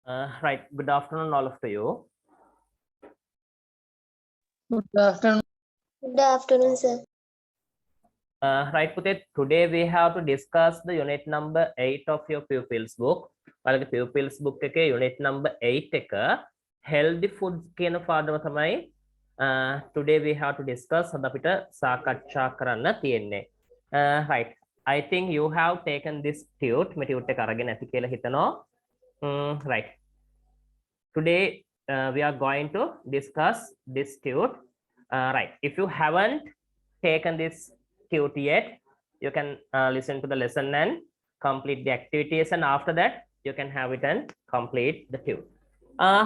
Right. Good afternoon, all of you. Good afternoon. Good afternoon, sir. Right, Putit. Today we have to discuss the unit number 8 of your pupils book. Well, pupils book එකේ unit number 8 එක healthy foods කියන පාඩම තමයි today we have to discuss අද අපිට සාකච්ඡා කරන්න තියෙන්නේ. Right. I think you have taken this tute. මේ tute එක අරගෙන ඇති කියලා හිතනවා. Right. Today we are going to discuss this tute. Right. If you haven't taken this tute yet, you can listen to the lesson and complete the activities, and after that you can have it and complete the tute.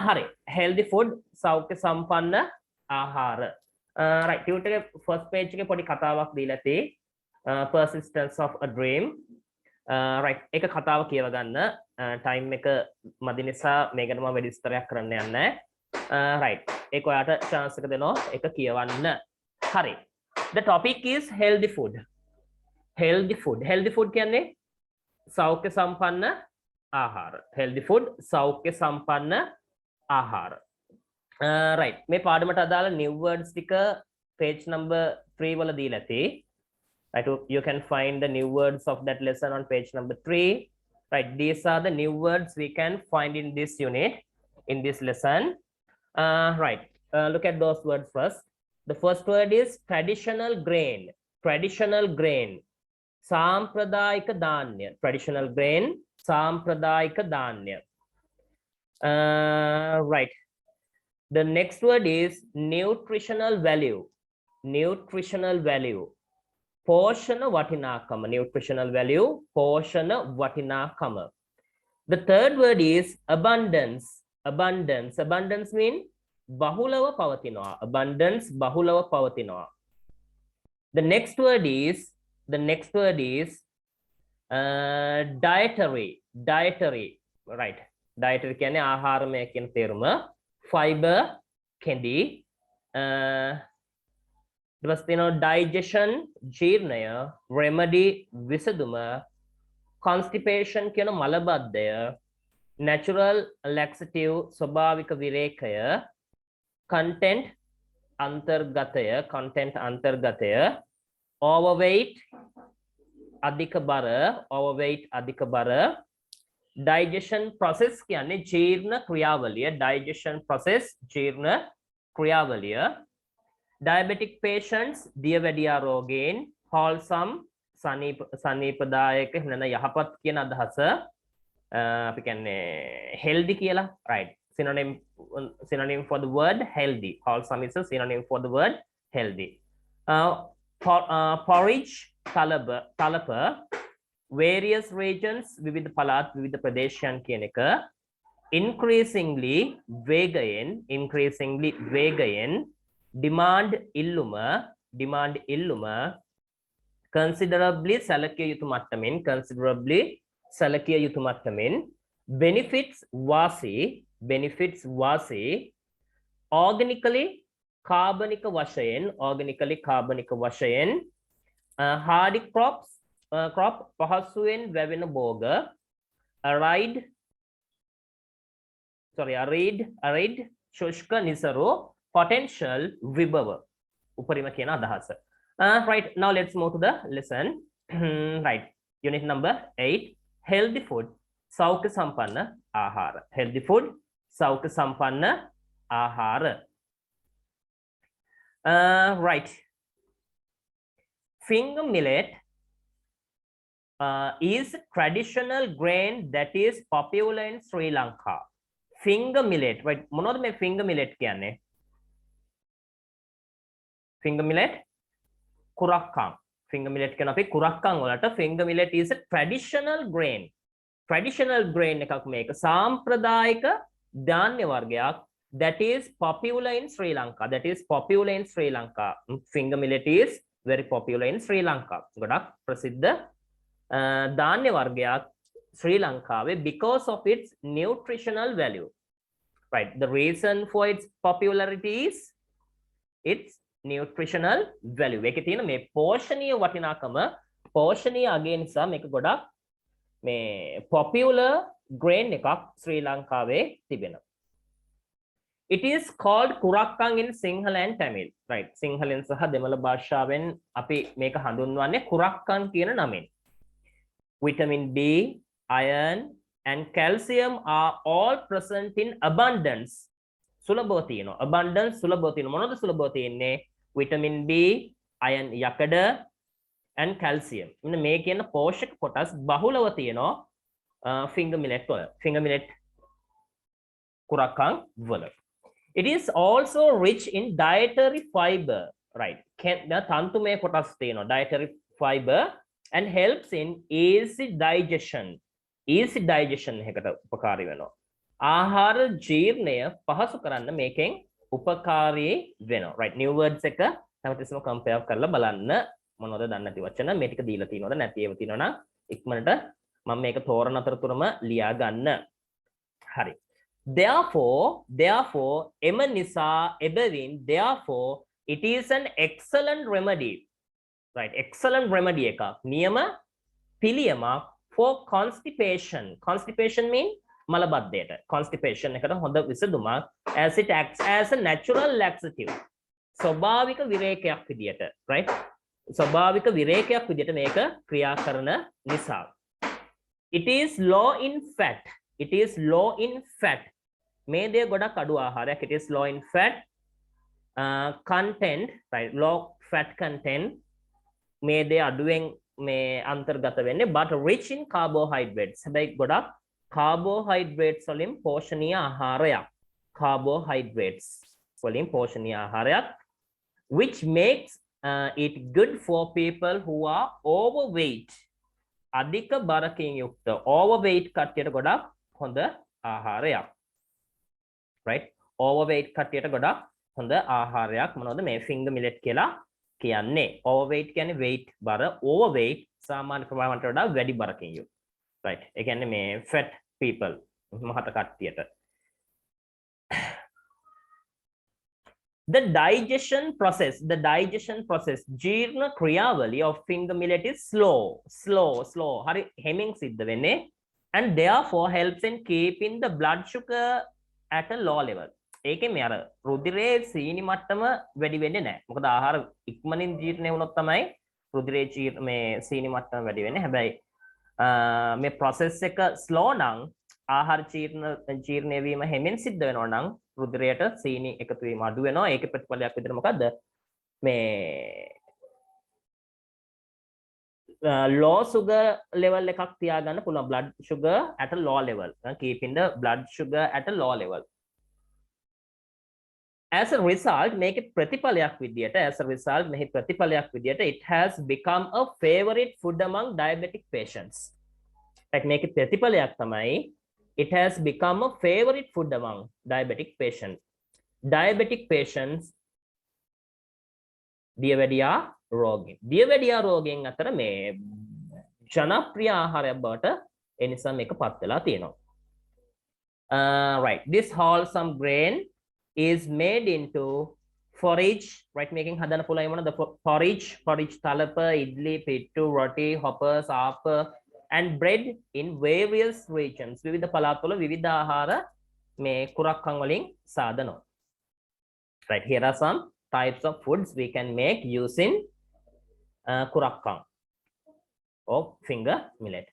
Hari, healthy food, සෞඛ්‍ය සම්පන්න ආහාර. Right, tute එකේ first page එකේ පොඩි කතාවක් දීලා තියෙයි. Persistence of a dream. Right, ඒක කතාව කියව ගන්න. Time එක මදි නිසා මේකට මම වැඩි විස්තරයක් කරන්න යන්නේ නැහැ. Right, ඒක ඔයාට chance එක දෙනවා ඒක කියවන්න. Hari. The topic is healthy food. Healthy food. Healthy food කියන්නේ සෞඛ්‍ය සම්පන්න ආහාර. Healthy food සෞඛ්‍ය සම්පන්න ආහාර. Right. මේ පාඩමට අදාළ new words ටික page number 3 වල දීලා තියෙයි. Right. You can find the new words of that lesson on page number 3. Right. These are the new words we can find in this unit, in this lesson. Right. Look at those words first. The first word is traditional grain. Traditional grain. Sampradayika dhanya. Traditional grain. Sampradayika dhanya. Right. The next word is nutritional value. Nutritional value. Poshana vatinakama. Nutritional value. Poshana vatinakama. The third word is abundance. Abundance. Abundance means bahulawa pavatinwa. Abundance bahulawa pavatinwa. The next word is dietary. Dietary. Right. Dietary කියන්නේ ආහාරමය කියන තේරුම. Fiber candy. ඊට පස්සේ තියෙනවා digestion ජීර්ණය, remedy විසඳුම, constipation කියන මලබද්ධය, natural laxative ස්වභාවික විරේකය, content අන්තර්ගතය, overweight අධික බර, digestion process කියන්නේ ජීර්ණ ක්‍රියාවලිය, digestion process ජීර්ණ ක්‍රියාවලිය, diabetic patients දියවැඩියා රෝගීන්, wholesome සනීපදායක නැන යහපත් කියන අදහස අපි කියන්නේ healthy කියලා. Right. Synonym for the word healthy. Wholesome is a synonym for the word healthy. Porridge තලප various regions විවිධ පළාත් විවිධ ප්‍රදේශයන් කියන එක increasingly වේගයෙන් demand ඉල්ලුම considerably සැලකිය යුතු මට්ටමින් benefits වාසි organically කාබනික වශයෙන් hardy crop පහසුවෙන් වැවෙන භෝග arid ශුෂ්ක නිසරු potential විභව උපරිම කියන අදහස. Right, now let's move to the lesson. Right, unit number 8, healthy food සෞඛ්‍ය සම්පන්න ආහාර. Healthy food සෞඛ්‍ය සම්පන්න ආහාර. Right, finger millet is traditional grain that is popular in Sri Lanka. Finger millet, right? මොනවද මේ finger millet කියන්නේ? Finger millet කුරක්කම්. Finger millet කියන අපි කුරක්කම් වලට finger millet is a traditional grain. Traditional grain එකක් මේක. සාම්ප්‍රදායික ධාන්‍ය වර්ගයක් that is popular in Sri Lanka. Finger millet is very popular in Sri Lanka. ගොඩක් ප්‍රසිද්ධ ධාන්‍ය වර්ගයක් ශ්‍රී ලංකාවේ because of its nutritional value. Right, the reason for its popularity is its nutritional value. මේකේ තියෙන මේ පෝෂණීය වටිනාකම, පෝෂණීය අගය නිසා මේක ගොඩක් මේ popular grain එකක් ශ්‍රී ලංකාවේ තිබෙනවා. It is called කුරක්කන් in Sinhala and Tamil. Right. සිංහලෙන් සහ දෙමළ භාෂාවෙන් අපි මේක හඳුන්වන්නේ කුරක්කන් කියන නමින්. Vitamin B, iron and calcium are all present in abundance. සුලභව තියෙනවා. Abundance සුලභව තියෙනවා. මොනවද සුලභව තියෙන්නේ? Vitamin B, iron යකඩ and calcium. මෙන්න මේ කියන පෝෂක කොටස් බහුලව තියෙනවා finger millet වල. Finger millet කුරක්කන් වල. It is also rich in dietary fiber, right? තන්තුමය කොටස් තියෙනවා dietary fiber and helps in easy digestion. Easy digestion එකකට උපකාරී වෙනවා. ආහාර ජීර්ණය පහසු කරන්න මේකෙන් උපකාරී වෙනවා. right? new words එක හැමතිස්සෙම compare කරලා බලන්න මොනවද දන්නේ නැති වචන මේ ටික දීලා තියෙනවද නැති ඒවා තියෙනවා නම් ඉක්මනට මම මේක තෝරන අතරතුරම ලියා ගන්න. හරි. Therefore, එම නිසා එබැවින් therefore it is an excellent remedy. Right, excellent remedy එකක්. නියම පිළියමක් for constipation. Constipation mean මලබද්ධයට. Constipation එකට හොඳ විසඳුමක් as it acts as a natural laxative. ස්වභාවික විරේකයක් විදියට. Right? ස්වභාවික විරේකයක් විදියට මේක ක්‍රියා කරන නිසා. It is low in fat. It is low in fat. මේ දේ ගොඩක් අඩු ආහාරයක්. It is low in fat content, right? Low fat content. මේ දේ අඩුවෙන් මේ අන්තර්ගත වෙන්නේ but rich in carbohydrates. හැබැයි ගොඩක් carbohydrates වලින් පෝෂණීය ආහාරයක්. Carbohydrates වලින් පෝෂණීය ආහාරයක් which makes it good for people who are overweight. අධික බරකින් යුක්ත overweight කට්ටියට ගොඩක් හොඳ ආහාරයක්. right? overweight කට්ටියට ගොඩක් හොඳ ආහාරයක් මොනවද මේ finger millet කියලා කියන්නේ. overweight කියන්නේ weight බර. overweight සාමාන්‍ය ප්‍රමාණයට වඩා වැඩි බරකින් යුක්ත. right? ඒ කියන්නේ මේ fat people මහත කට්ටියට. The digestion process ජීර්ණ ක්‍රියාවලිය of finger millet is slow. හරි හෙමින් සිද්ධ වෙන්නේ and therefore helps in keeping the blood sugar at a low level. ඒකේ මේ අර රුධිරයේ සීනි මට්ටම වැඩි වෙන්නේ නැහැ. මොකද ආහාර ඉක්මනින් ජීර්ණය වුණොත් තමයි රුධිරයේ මේ සීනි මට්ටම වැඩි වෙන්නේ. හැබැයි මේ process එක slow නම් ආහාර ජීර්ණය වීම හැමෙන් සිද්ධ වෙනවා නම් රුධිරයට සීනි එකතු වීම අඩු වෙනවා. ඒකේ ප්‍රතිඵලයක් විදිහට මොකද්ද? මේ low sugar level එකක් තියාගන්න පුළුවන්. blood sugar at a low level. keeping the blood sugar at a low level. As a result, make it ප්‍රතිඵලයක් විදියට මෙහි ප්‍රතිඵලයක් විදියට it has become a favorite food among diabetic patients. like මේකේ ප්‍රතිඵලයක් තමයි it has become a favorite food among diabetic patients. Diabetic patients දියවැඩියා රෝගීන් අතර මේ ජනප්‍රිය ආහාරයක් බවට ඒ නිසා මේක පත් වෙලා තියෙනවා. right, this wholesome grain is made into forage, right? making හදන්න පුළුවන් මොනද forage තලප, ඉඩ්ලි, පිට්ටු, roti, hoppers, ආප and bread in various regions. විවිධ පළාත්වල විවිධ ආහාර මේ කුරක්කන් වලින් සාදනවා. right, here are some types of foods we can make using kurakkan or finger millet.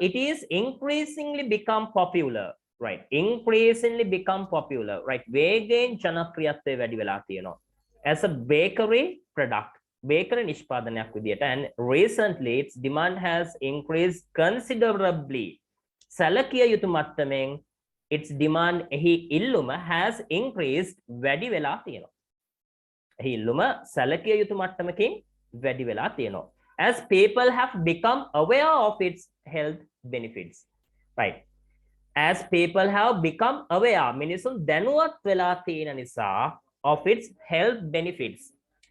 It is increasingly become popular. Right, increasingly become popular. Right, වේගයෙන් ජනප්‍රියත්වය වැඩි වෙලා තියෙනවා. As a bakery product, bakery නිෂ්පාදනයක් විදියට and recently its demand has increased considerably. සැලකිය යුතු මට්ටමින් its demand එහි ඉල්ලුම has increased වැඩි වෙලා තියෙනවා. එහි ඉල්ලුම සැලකිය යුතු මට්ටමකින් වැඩි වෙලා තියෙනවා. As people have become aware of its health benefits. Right, as people have become aware, මිනිසුන් දැනුවත් වෙලා තියෙන නිසා of its health benefits.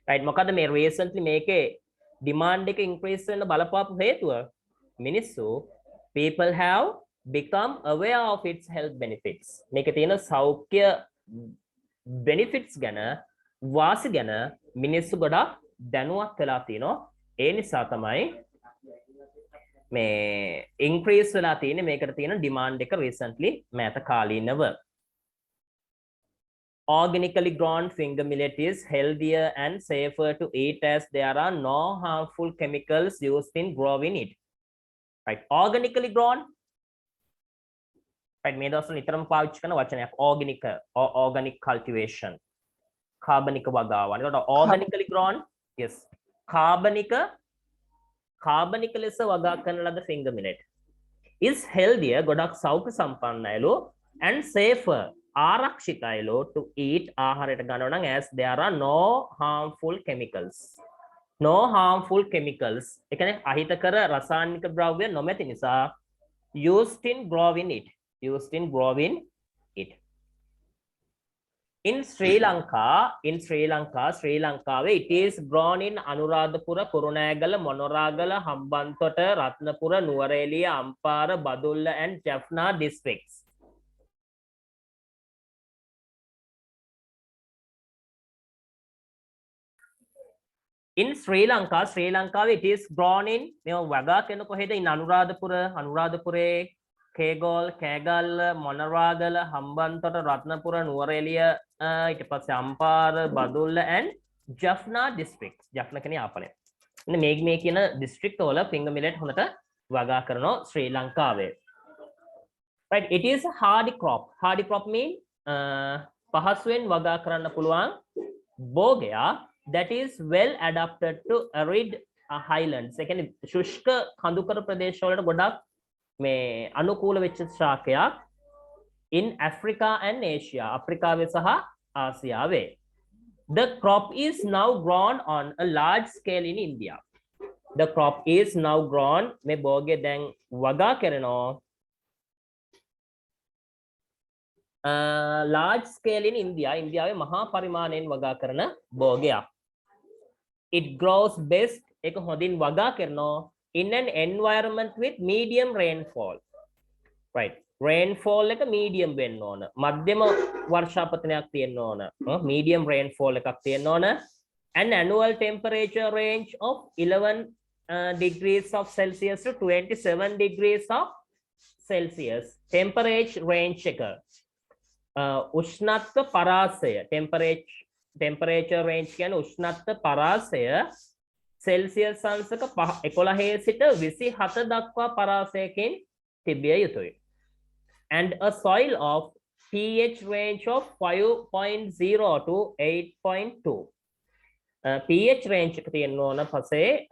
right, මොකද මේ recently මේකේ demand එක increase වෙන බලපාපු හේතුව මිනිස්සු people have become aware of its health benefits. මේකේ තියෙන සෞඛ්‍ය benefits ගැන වාසි ගැන මිනිස්සු ගොඩක් දැනුවත් වෙලා තියෙනවා. ඒ නිසා තමයි මේ increase වෙලා තියෙන්නේ මේකට තියෙන demand එක recently මෑත කාලීනව. Organically grown finger millet is healthier and safer to eat as there are no harmful chemicals used in growing it. Right, organically grown. Right, මේ දවස්වල නිතරම පාවිච්චි කරන වචනයක් organic cultivation. කාබනික වගාවන්. ඒකට organically grown, yes. කාබනික ලෙස වගා කරන ලද finger millet is healthier, ගොඩක් සෞඛ්‍ය සම්පන්නයිලු, and safer, ආරක්ෂිතයිලු to eat ආහාරයට ගන්නවා නම් as there are no harmful chemicals. No harmful chemicals. ඒ කියන්නේ අහිතකර රසායනික ද්‍රව්‍ය නොමැති නිසා used in growing it. In Sri Lanka, it is grown in Anuradhapura, Kurunegala, Monoragala, Hambantota, Ratnapura, Nuwara, Ampara, Badulla, and Jaffna districts. In Sri Lanka, it is grown in in Anuradhapura, Kegol, Monaragala, Hambantota, Ratnapura, Nuwara, ඊට පස්සේ Ampara, Badulla and Jaffna districts. Jaffna කියන්නේ ආපලය. මේ කියන district වල finger millet හොඳට වගා කරනවා ශ්‍රී ලංකාවේ. Right, it is a hardy crop. Hardy crop mean පහසුවෙන් වගා කරන්න පුළුවන් භෝගයක් that is well adapted to arid highlands. ඒ කියන්නේ ශුෂ්ක කඳුකර ප්‍රදේශ වලට ගොඩක් මේ අනුකූල වෙච්ච ශාකයක් in Africa and Asia. අප්‍රිකාවේ සහ ආසියාවේ. The crop is now grown on a large scale in India. The crop is now grown මේ භෝගය දැන් වගා කරනවා large scale in India. ඉන්දියාවේ මහා පරිමාණයෙන් වගා කරන භෝගයක්. It grows best එක හොඳින් වගා කරනවා in an environment with medium rainfall. Right. Rainfall එක medium වෙන්න ඕන. මධ්‍යම වර්ෂාපතනයක් තියෙන්න ඕන. Medium rainfall එකක් තියෙන්න ඕන. An annual temperature range of 11 degrees of Celsius to 27 degrees of Celsius. Temperature range එක. උෂ්ණත්ව පරාසය. Temperature range කියන්නේ උෂ්ණත්ව පරාසය Celsius අංශක 11 සිට 27 දක්වා පරාසයකින් තිබිය යුතුයි. And a soil of pH range of 5.0 to 8.2. pH range එක තියෙන්න ඕන පස්සේ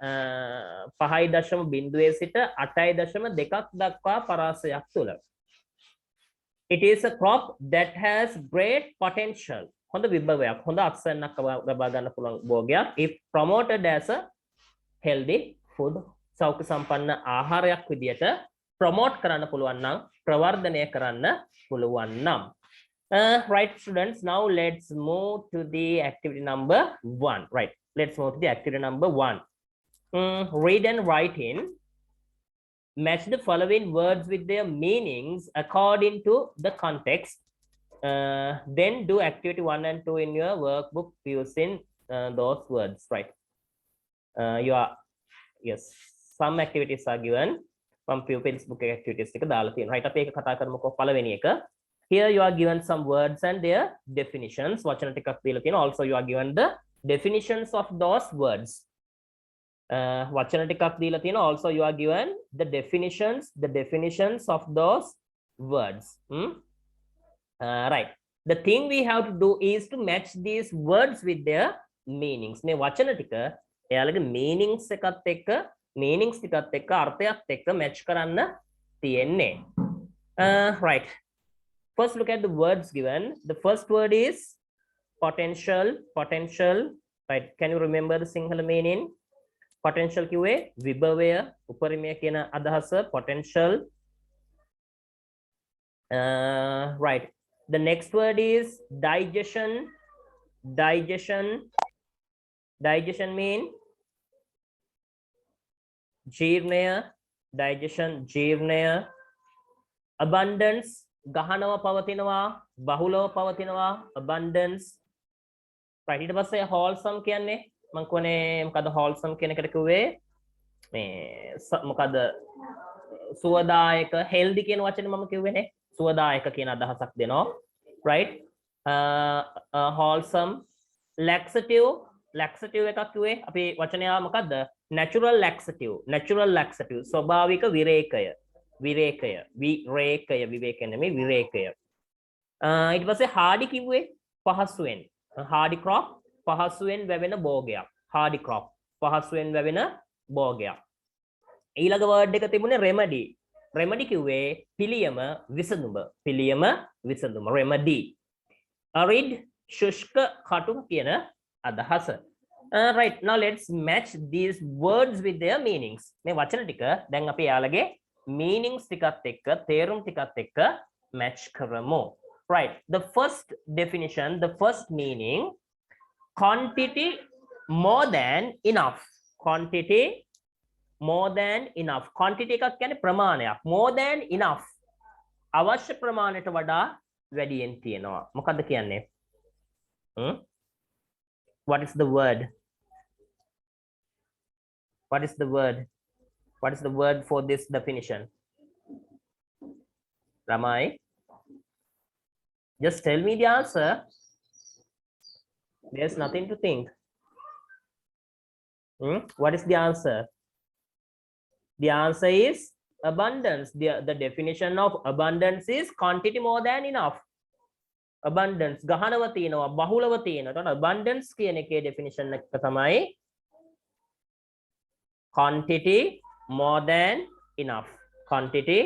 5.0 සිට 8.2ක් දක්වා පරාසයක් තුල. It is a crop that has great potential. හොඳ විභවයක්, හොඳ අත්සන්නක් ලබා ගන්න පුළුවන් භෝගයක් if promoted as a healthy food. සෞඛ්‍ය සම්පන්න ආහාරයක් විදියට promote කරන්න පුළුවන් නම්, ප්‍රවර්ධනය කරන්න පුළුවන් නම්. Right, students, now let's move to the activity number 1. Right, let's move to the activity number 1. Read and write in. Match the following words with their meanings according to the context. Then do activity 1 and 2 in your workbook using those words. Right. Yes, some activities are given from pupils book activities එක දාලා තියෙනවා. Right, අපි ඒක කතා කරමුකෝ පළවෙනි එක. Here you are given some words and their definitions. වචන ටිකක් දීලා තියෙනවා. Also you are given the definitions of those words. වචන ටිකක් දීලා තියෙනවා. Also you are given the definitions of those words. Right. The thing we have to do is to match these words with their meanings. මේ වචන ටික එයාලගේ meanings එකත් එක්ක meanings ටිකත් එක්ක අර්ථයත් එක්ක match කරන්න තියෙන්නේ. Right. First look at the words given. The first word is potential. Right. Can you remember the Sinhala meaning? Potential කිව්වේ විභවය, උපරිමය කියන අදහස potential. Right. The next word is digestion. Digestion mean ජීර්ණය. Digestion ජීර්ණය. Abundance ගහනව පවතිනවා, බහුලව පවතිනවා. Abundance. Right. ඊට පස්සේ wholesome කියන්නේ මම කියන්නේ මොකද wholesome කියන එකට කිව්වේ මේ මොකද සුවදායක healthy කියන වචනේ මම කිව්වේනේ සුවදායක කියන අදහසක් දෙනවා right wholesome laxative එකක් කිව්වේ අපි වචනය මොකද්ද natural laxative ස්වභාවික විරේකය විවේක නෙමෙයි විරේකය ඊට පස්සේ hardy කිව්වේ පහසුවෙන් hardy crop පහසුවෙන් වැවෙන භෝගයක් hardy crop පහසුවෙන් වැවෙන භෝගයක් ඊළඟ වර්ඩ් එක තිබුණේ remedy කිව්වේ පිළියම විසඳුම remedy arid ශුෂ්ක කටු කියන අදහස right now let's match these words with their meanings මේ වචන ටික දැන් අපි යාළගේ meanings ටිකත් එක්ක තේරුම් ටිකත් එක්ක match කරමු right the first definition the first meaning quantity more than enough quantity එකක් කියන්නේ ප්‍රමාණයක් more than enough අවශ්‍ය ප්‍රමාණයට වඩා වැඩියෙන් තියෙනවා මොකද්ද කියන්නේ what is the word for this definition Ramai just tell me the answer there's nothing to think what is the answer the answer is abundance the definition of abundance is quantity more than enough abundance ගහනව තියෙනවා බහුලව තියෙනවා එතකොට abundance කියන එකේ definition එක තමයි quantity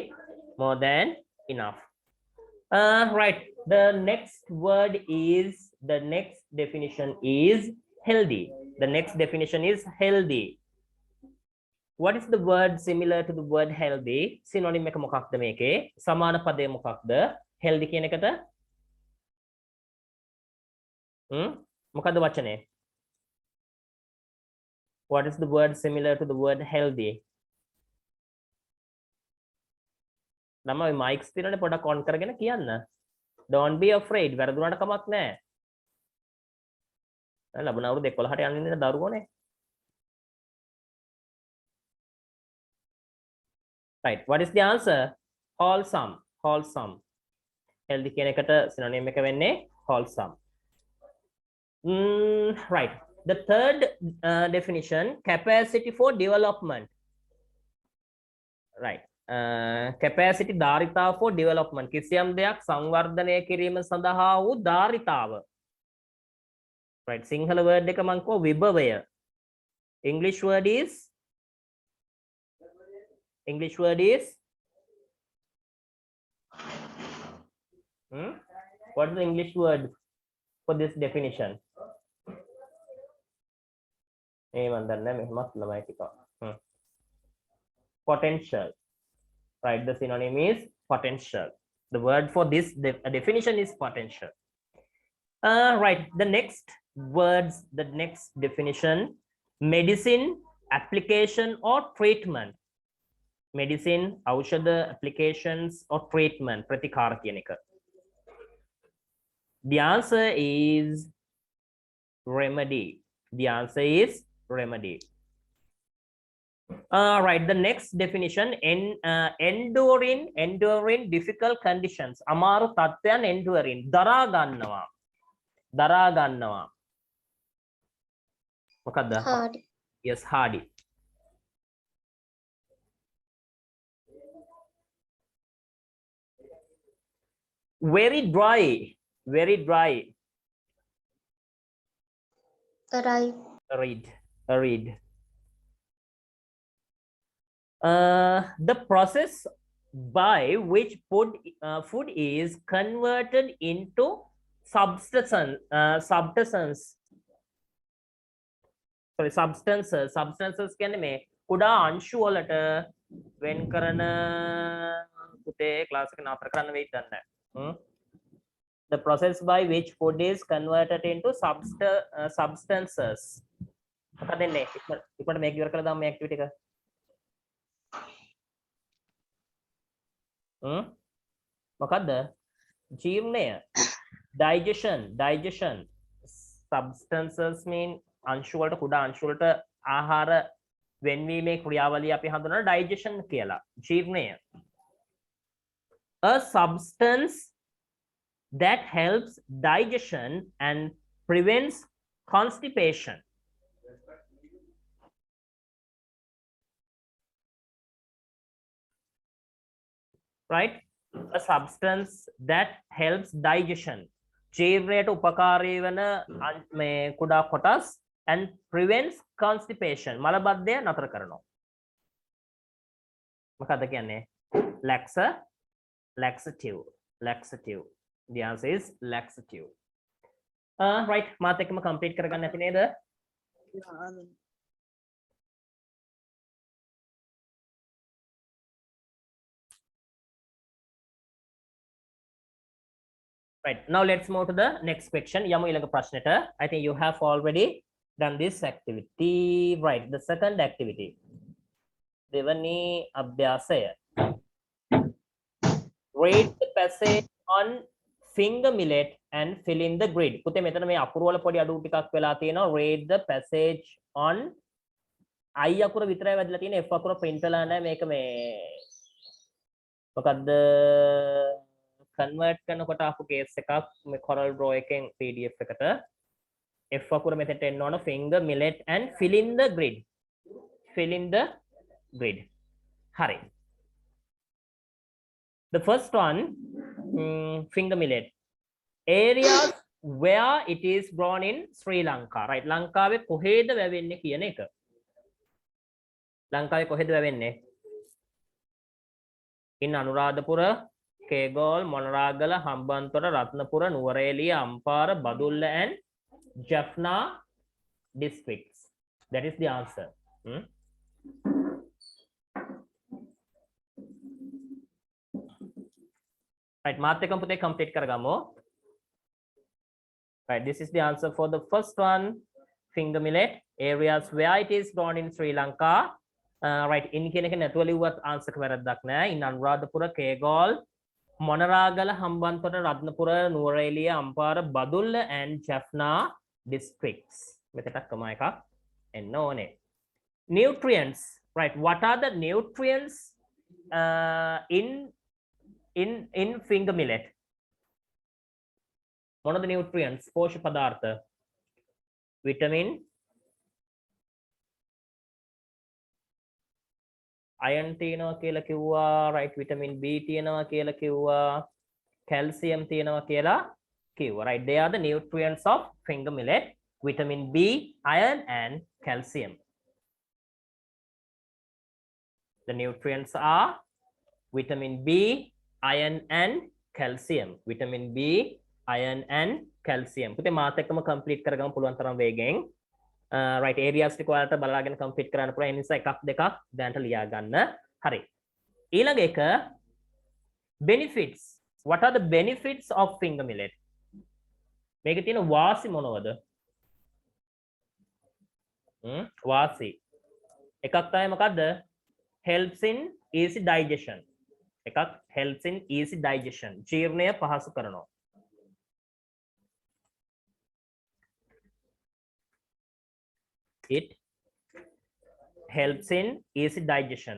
more than enough right the next definition is healthy what is the word similar to the word healthy synonym එක මොකක්ද මේකේ සමාන පදය මොකක්ද healthy කියන එකට මොකද්ද වචනේ what is the word similar to the word healthy ළමයි mics තියෙනනේ පොඩක් on කරගෙන කියන්න don't be afraid වැරදුනට කමක් නැහැ ලැබුණ අවුරුදු 11ට යන්න ඉන්න දරුවෝනේ right what is the answer wholesome healthy කියන එකට synonym එක වෙන්නේ wholesome right the third definition capacity for development right capacity ධාරිතාව for development කිසියම් දෙයක් සංවර්ධනය කිරීම සඳහා වූ ධාරිතාව right සිංහල word එක මම කෝ විභවය english word is what is the English word for this definition potential right the synonym is potential the word for this definition is potential right the next definition medicine application or treatment medicine औषध applications or treatment ප්‍රතිකාර කියන එක the answer is remedy right the next definition enduring difficult conditions අමාරු තත්ත්වයන් enduring දරා ගන්නවා මොකද්ද hardy yes hardy very dry arid the process by which food is converted into substances කියන්නේ මේ කුඩා අංශු වලට වෙන් කරන පුතේ ක්ලාස් එක නතර කරන්න වෙයිද දන්නේ නැහැ the process by which food is converted into substances මොකද එන්නේ ඉක්මනට මේක ඉවර කරලා දාමු මේ ඇක්ටිවිටි එක මොකද්ද ජීර්ණය digestion substances mean අංශු වලට කුඩා අංශු වලට ආහාර වෙන්වීමේ ක්‍රියාවලිය අපි හඳුනන digestion කියලා. ජීර්ණය. A substance that helps digestion and prevents constipation. Right? A substance that helps digestion. ජීර්ණයට උපකාරී වන මේ කුඩා කොටස් and prevents constipation. මලබද්ධය නතර කරනවා. මොකක්ද කියන්නේ? laxative. Laxative. The answer is laxative. Right. මාත් එක්කම complete කරගන්න ඇති නේද? Right. Now let's move to the next question. යමු ඊළඟ ප්‍රශ්නෙට. I think you have already done this activity. Right. The second activity. දෙවනි අභ්‍යාසය. Read the passage on finger millet and fill in the grid. පුතේ මෙතන මේ අකුරු වල පොඩි අඩුව ටිකක් වෙලා තියෙනවා. Read the passage on I අකුර විතරයි වැදලා තියෙන්නේ. F අකුර print වෙලා නැහැ. මේක මේ මොකද්ද convert කරනකොට ආපු case එකක් මේ Corel Draw එකෙන් PDF එකට F අකුර මෙතෙන්ට එන්න ඕන finger millet and fill in the grid. Fill in the grid. හරි. The first one, finger millet. Areas where it is grown in Sri Lanka. Right. ලංකාවේ කොහෙද වැවෙන්නේ කියන එක. ලංකාවේ කොහෙද වැවෙන්නේ? In Anuradhapura, Kegol, Monaragala, Hambantota, Ratnapura, Nuwara, Ampara, Badulla and Jaffna districts. That is the answer. Right, මාත් එක්කම පුතේ complete කරගමු. Right, this is the answer for the first one. Finger millet, areas where it is grown in Sri Lanka. Right, in කියන එක නැතුව ලිව්වත් answer එක වැරද්දක් නෑ. In Anuradhapura, Kegol, Monaragala, Hambantota, Ratnapura, Nuwara, Ampara, Badulla and Jaffna districts. මෙතනක් තමයි එකක් එන්න ඕනේ. Nutrients. Right, what are the nutrients in finger millet? One of the nutrients, පෝෂ්‍ය පදාර්ථ. Vitamin, iron තියෙනවා කියලා කිව්වා. Right, vitamin B තියෙනවා කියලා කිව්වා. Calcium තියෙනවා කියලා කිව්වා. Right, they are the nutrients of finger millet. Vitamin B, iron and calcium. The nutrients are vitamin B, iron and calcium. Vitamin B, iron and calcium. පුතේ මාත් එක්කම complete කරගමු පුළුවන් තරම් වේගෙන්. Right, areas ටික ඔයාලට බලාගෙන complete කරන්න පුළුවන්. ඒ නිසා එකක් දෙකක් දැනට ලියා ගන්න. හරි. ඊළඟ එක benefits. What are the benefits of finger millet? මේකේ තියෙන වාසි මොනවද? වාසි. එකක් තමයි මොකද්ද? Helps in easy digestion. එකක් helps in easy digestion. ජීර්ණය පහසු කරනවා. It helps in easy digestion.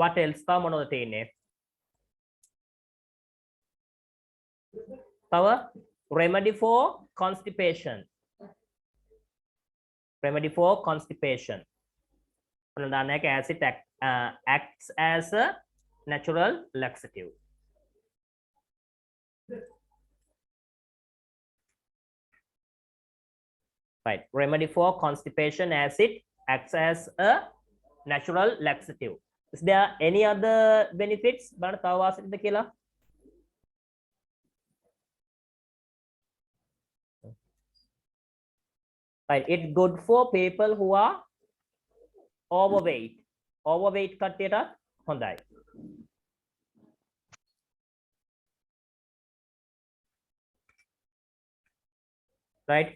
What else? තව මොනවද තියෙන්නේ? තව remedy for constipation. Remedy for constipation. As it acts as a natural laxative. Right, remedy for constipation as it acts as a natural laxative. Is there any other benefits? බලන්න තව වාසියක්ද කියලා? Right, it's good for people who are overweight. Overweight කට්ටියට හොඳයි. Right,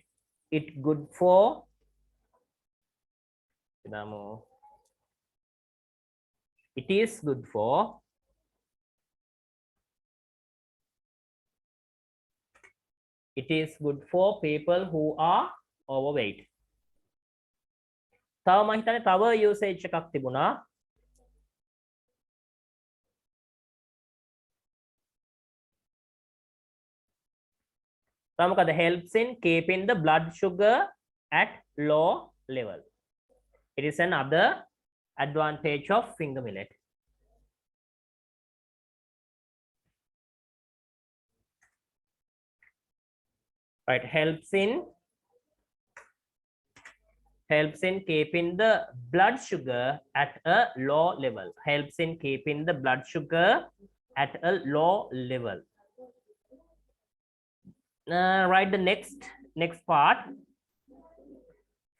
it's good for it is good for people who are overweight. තව මම හිතන්නේ තව usage එකක් තිබුණා. තව මොකද helps in keeping the blood sugar at low level. It is another advantage of finger millet. Right, helps in keeping the blood sugar at a low level. Helps in keeping the blood sugar at a low level. Right, the next part.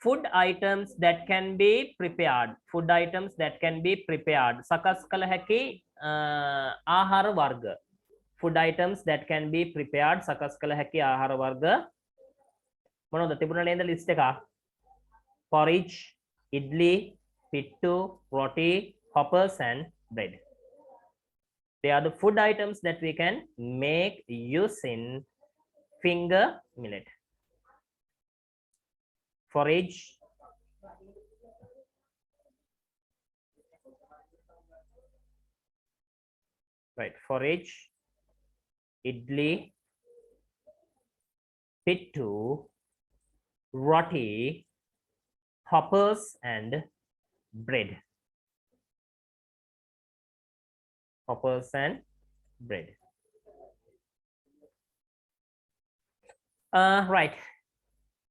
Food items that can be prepared. Food items that can be prepared. සකස් කළ හැකි ආහාර වර්ග. Food items that can be prepared. සකස් කළ හැකි ආහාර වර්ග. මොනවද තිබුණා නේද ලිස්ට් එක? Porridge, idli, pittu, roti, hoppers and bread. They are the food items that we can make using finger millet. Forage, right, forage, idli, pittu, roti, hoppers and bread. Hoppers and bread. Right.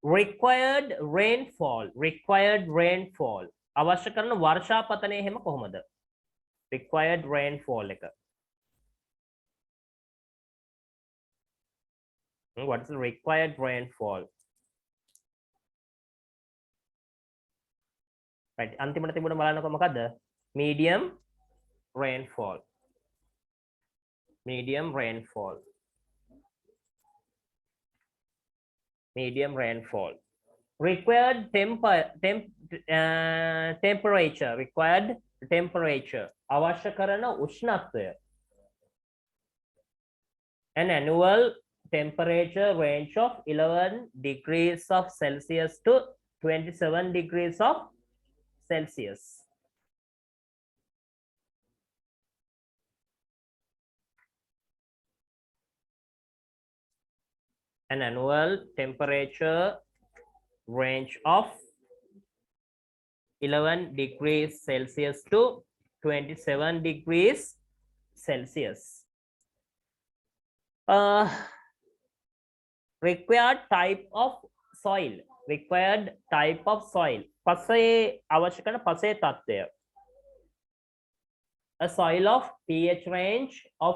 Required rainfall. Required rainfall. අවශ්‍ය කරන වර්ෂාපතනය එහෙම කොහොමද? Required rainfall එක. What is the required rainfall? Right. අන්තිමට තිබුණ බලන්නකො මොකද්ද? Medium rainfall. Medium rainfall. Medium rainfall. Required temperature. Required temperature. අවශ්‍ය කරන උෂ්ණත්වය. An annual temperature range of 11 degrees of Celsius to 27 degrees of Celsius. An annual temperature range of 11 degrees Celsius to 27 degrees Celsius. Required type of soil. Required type of soil. පසේ අවශ්‍ය කරන පසේ තත්ත්වය. A soil of pH range of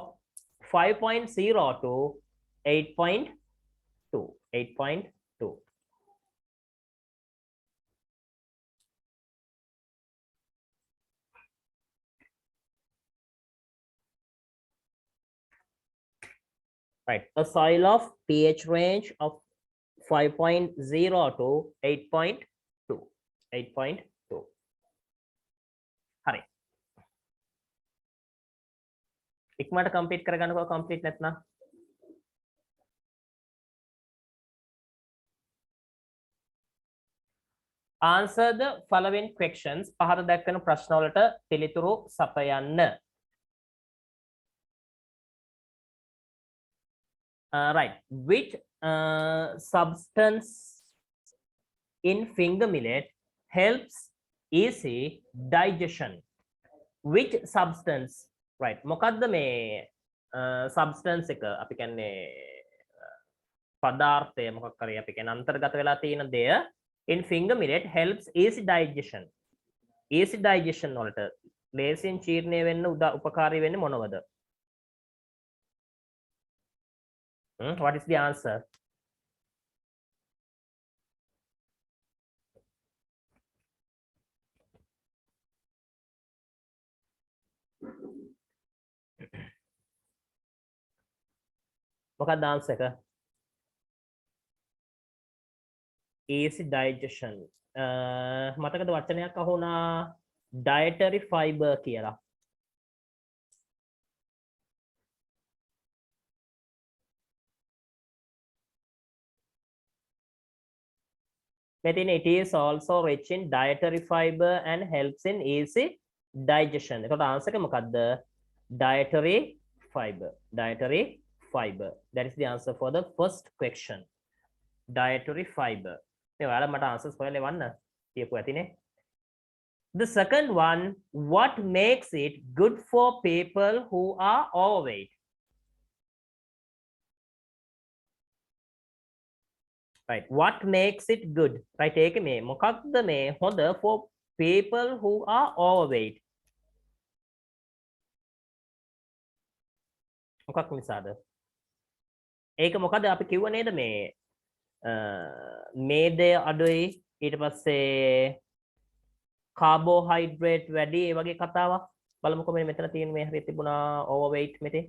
5.0 to 8.2. 8.2. Right, a soil of pH range of 5.0 to 8.2. 8.2. හරි. ඉක්මනට complete කරගන්නකෝ complete නැත්නම්. Answer the following questions. පහත දැක්වෙන ප්‍රශ්න වලට පිළිතුරු සපයන්න. Right. Which substance in finger millet helps easy digestion? Which substance? Right. මොකද්ද මේ substance එක අපි කියන්නේ පදාර්ථය මොකක් කරේ අපි කියන්නේ අන්තර්ගත වෙලා තියෙන දෙය in finger millet helps easy digestion. Easy digestion වලට ලේසියෙන් ජීර්ණය වෙන්න උපකාරී වෙන්නේ මොනවද? What is the answer? මොකක්ද answer එක? Easy digestion. මතකද වචනයක් අහුණා dietary fiber කියලා. Metin, it is also rich in dietary fiber and helps in easy digestion. එතකොට answer එක මොකක්ද? Dietary fiber. Dietary fiber. That is the answer for the first question. Dietary fiber. මේ ඔයාලා මට answers හොයලා එවන්න කියපුවා ඇතිනේ. The second one, what makes it good for people who are overweight? Right, what makes it good? Right, ඒක මේ මොකක්ද මේ හොඳ for people who are overweight? මොකක් නිසාද? ඒක මොකද අපි කිව්ව නේද මේ මේදය අඩුයි ඊට පස්සේ කාබෝහයිඩ්‍රේට් වැඩි ඒ වගේ කතාවක් බලමුකෝ මේ මෙතන තියෙන මේ හරිය තිබුණා overweight මෙතේ.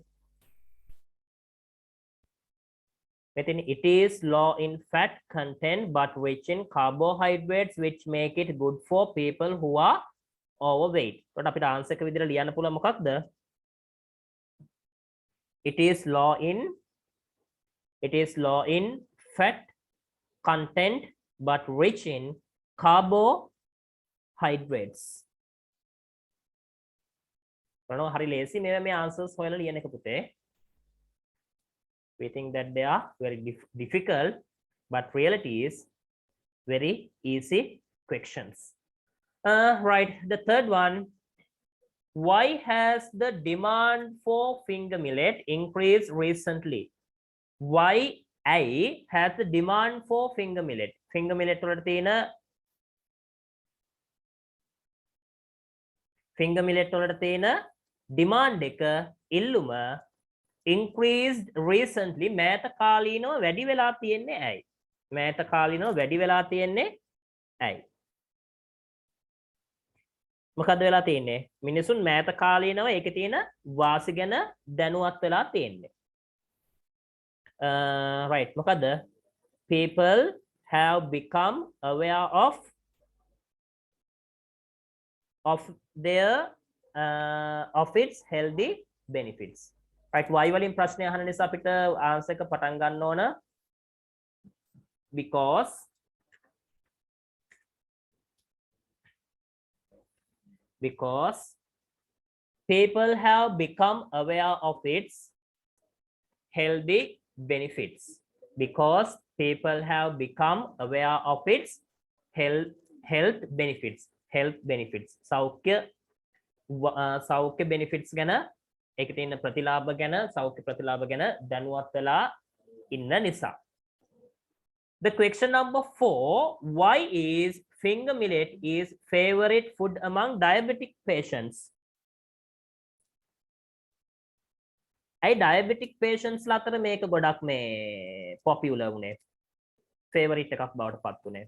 Metin, it is low in fat content but rich in carbohydrates which make it good for people who are overweight. එතකොට අපිට ආන්සර් එක විදිහට ලියන්න පුළුවන් මොකක්ද? It is low in fat content but rich in carbohydrates. බලන්න හරි ලේසි මේ answers හොයලා ලියන එක පුතේ. We think that they are very difficult, but reality is very easy questions. Right, the third one, why has the demand for finger millet increased recently? Why has the demand for finger millet? Finger millet වලට තියෙන demand එක ඉල්ලුම increased recently මෑත කාලීනව වැඩි වෙලා තියෙන්නේ ඇයි? මෑත කාලීනව වැඩි වෙලා තියෙන්නේ ඇයි? මොකද වෙලා තියෙන්නේ? මිනිසුන් මෑත කාලීනව ඒකේ තියෙන වාසි ගැන දැනුවත් වෙලා තියෙන්නේ. Right, මොකද? People have become aware of its healthy benefits. Right, why වලින් ප්‍රශ්නය අහන නිසා අපිට ආන්සර් එක පටන් ගන්න ඕන because people have become aware of its healthy benefits. Because people have become aware of its health benefits. සෞඛ්‍ය benefits ගැන ඒකේ තියෙන ප්‍රතිලාභ ගැන සෞඛ්‍ය ප්‍රතිලාභ ගැන දැනුවත් වෙලා ඉන්න නිසා. The question number 4, why is finger millet is favorite food among diabetic patients? ඇයි diabetic patients ලා අතර මේක ගොඩක් මේ popular වුනේ? favorite එකක් බවට පත් වුනේ.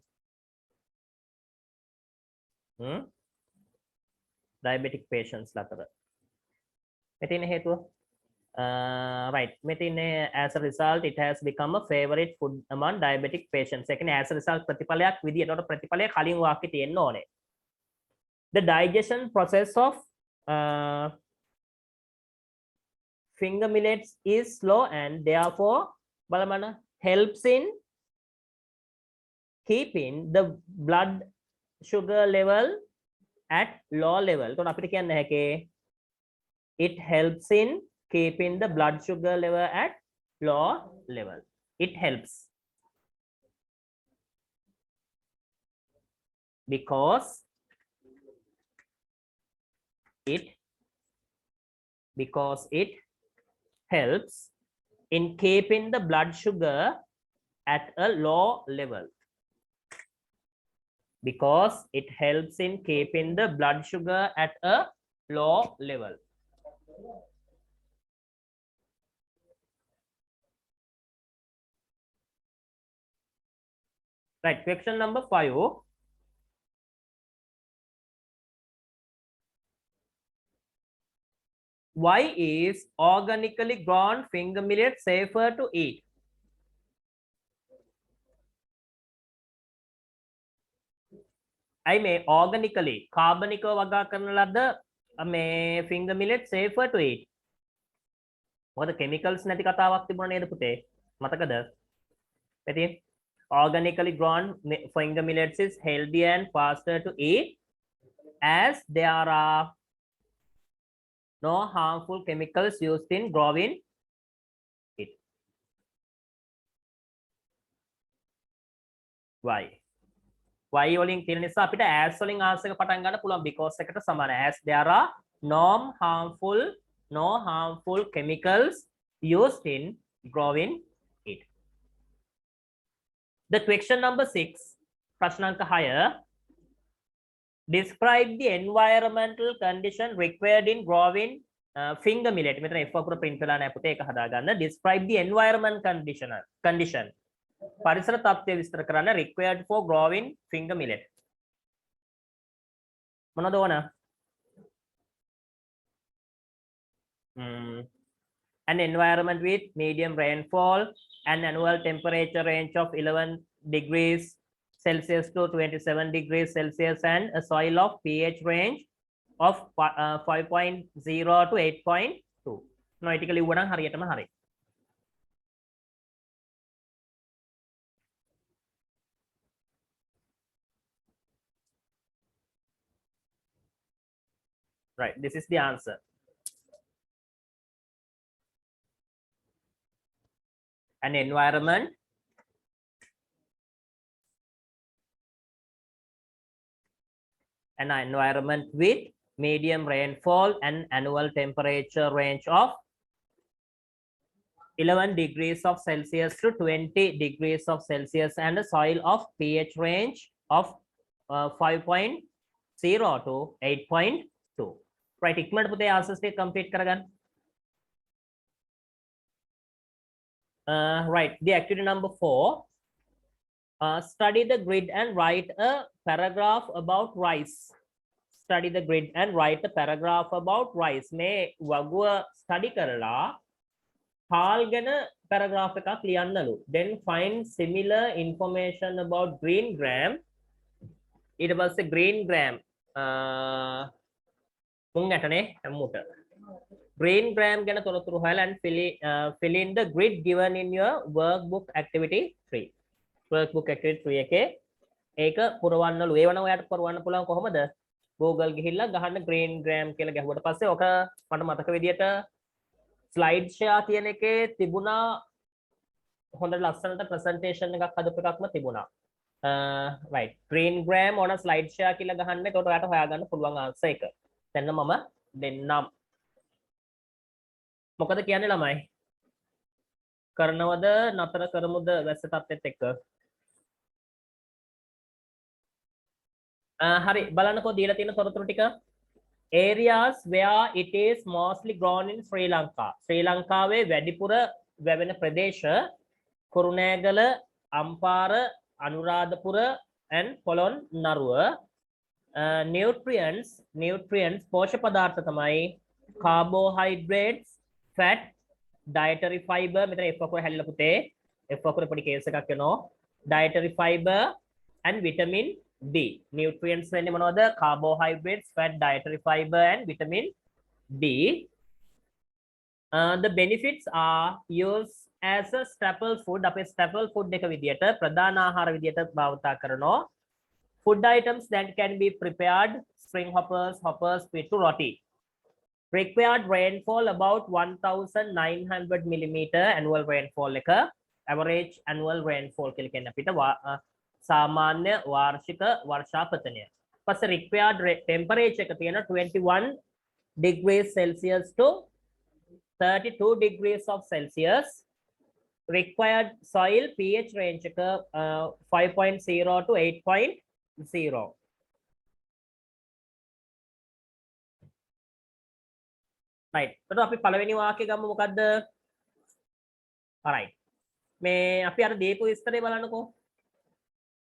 diabetic patients ලා අතර මෙතන හේතුව right මෙතන as a result it has become a favorite food among diabetic patients. ඒ කියන්නේ as a result ප්‍රතිඵලයක් විදියට උඩ ප්‍රතිඵලය කලින් වාක්‍යෙ තියෙන්න ඕනේ. The digestion process of finger millets is slow and therefore බලන්න helps in keeping the blood sugar level at low level. එතකොට අපිට කියන්න හැකේ it helps in keeping the blood sugar level at low level. It helps because it helps in keeping the blood sugar at a low level. Because it helps in keeping the blood sugar at a low level. Right, question number 5. Why is organically grown finger millet safer to eat? I may organically carbonico වගා කරන ලද මේ finger millet safer to eat. මොකද chemicals නැති කතාවක් තිබුණා නේද පුතේ? මතකද? පැතියේ Organically grown finger millets is healthy and faster to eat as there are no harmful chemicals used in growing it. Why? Why වලින් තියෙන නිසා අපිට as වලින් answer එක පටන් ගන්න පුළුවන් because එකට සමාන as there are no harmful chemicals used in growing it. The question number 6 ප්‍රශ්නාංක 6 describe the environmental condition required in growing finger millet. මෙතන F අකුර print වෙලා නැහැ පුතේ ඒක හදාගන්න. Describe the environment condition. පරිසර තත්ත්වය විස්තර කරන්න required for growing finger millet. මොනවද ඕන? An environment with medium rainfall, an annual temperature range of 11 degrees Celsius to 27 degrees Celsius, and a soil of pH range of 5.0 to 8.2. Noetically වුණා හරියටම හරි. Right, this is the answer. An environment with medium rainfall and annual temperature range of 11 degrees of Celsius to 20 degrees of Celsius, and a soil of pH range of 5.0 to 8.2. Right, ඉක්මනට පුතේ answers ටික complete කරගන්න. Right, the activity number 4. Study the grid and write a paragraph about rice. Study the grid and write a paragraph about rice. මේ වගුව study කරලා හාල් ගැන paragraph එකක් ලියන්නලු. Then find similar information about green gram. ඊට පස්සේ green gram මුං ඇටනේ හැමෝට. Green gram ගැන තොරතුරු හොයලා and fill in the grid given in your workbook activity 3. Workbook activity 3 එකේ ඒක පුරවන්නලු. ඒ වුණා ඔයාලට පුරවන්න පුළුවන් කොහොමද? Google ගිහිල්ලා ගහන්න green gram කියලා ගැහුවට පස්සේ ඔක මට මතක විදියට slide share කියන එකේ තිබුණා හොඳ ලස්සනට presentation එකක් හදපු එකක්ම තිබුණා. Right, green gram on a slide share කියලා ගහන්න. ඒකට ඔයාලට හොයාගන්න පුළුවන් answer එක. දැන් මම දෙන්නම්. මොකද කියන්නේ ළමයි? කරනවද නතර කරමුද වැස්ස තත්ත්වෙත් එක්ක? හරි බලන්නකෝ දීලා තියෙන තොරතුරු ටික. Areas where it is mostly grown in Sri Lanka. ශ්‍රී ලංකාවේ වැඩිපුර වැවෙන ප්‍රදේශ කුරුණෑගල, අම්පාර, අනුරාධපුර and පොළොන්නරුව. Nutrients පෝෂක පදාර්ථ තමයි carbohydrates, fat, dietary fiber. මෙතන F අකුර හැලිලා පුතේ. F අකුර පොඩි කේස් එකක් වෙනවා. Dietary fiber and vitamin D. Nutrients වෙන්නේ මොනවද? Carbohydrates, fat, dietary fiber and vitamin D. The benefits are used as a staple food. අපේ staple food එක විදියට ප්‍රධාන ආහාර විදියට භාවිතා කරනවා. Food items that can be prepared: spring hoppers, wheat to roti. Required rainfall about 1900 millimeter annual rainfall එක average annual rainfall කියලා කියන්නේ අපිට සාමාන්‍ය වාර්ෂික වර්ෂාපතනය. පස්සේ required temperature එක තියෙන 21 degrees Celsius to 32 degrees of Celsius. Required soil pH range එක 5.0 to 8.0. Right. එතකොට අපි පළවෙනි වාක්‍යය ගමු මොකද්ද? Alright. මේ අපි අර දීපු විස්තරය බලන්නකෝ.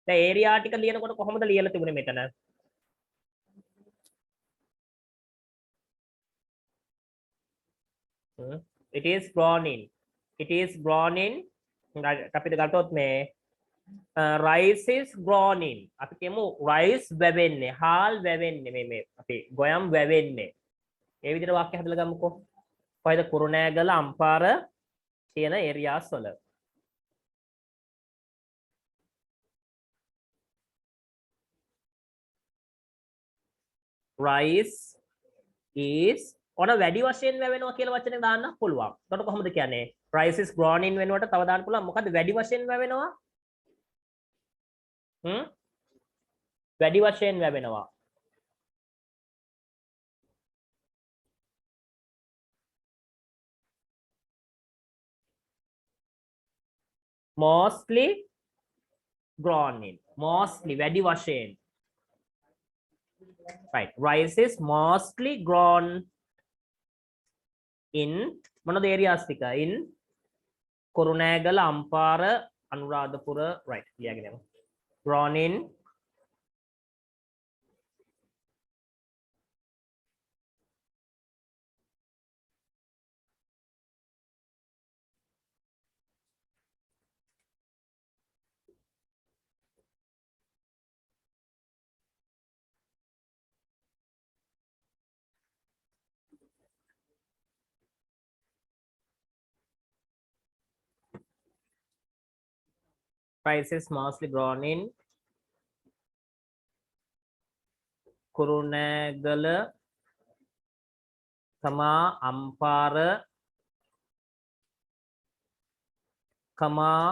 දැන් area ටික ලියනකොට කොහොමද ලියලා තිබුණේ මෙතන? It is grown in. අපිට ගත්තොත් මේ rice is grown in. අපි කියමු rice වැවෙන්නේ, හාල් වැවෙන්නේ මේ අපි ගොයම් වැවෙන්නේ. ඒ විදිහට වාක්‍ය හදලා ගමුකෝ. කොහෙද කුරුණෑගල, අම්පාර කියන areas වල. rice is on a වැඩි වශයෙන් වැවෙනවා කියලා වචනේ දාන්න පුළුවන්. එතකොට කොහොමද කියන්නේ? rice is grown in වෙනුවට තව දාන්න පුළුවන්. මොකද්ද වැඩි වශයෙන් වැවෙනවා? වැඩි වශයෙන් වැවෙනවා. mostly grown in. mostly වැඩි වශයෙන්. right, rice is mostly grown in මොනද areas ටික? in කුරුණෑගල, අම්පාර, අනුරාධපුර, right, ලියාගෙන යමු. grown in rice is mostly grown in Kurunegala, තමා අම්පාර, කමා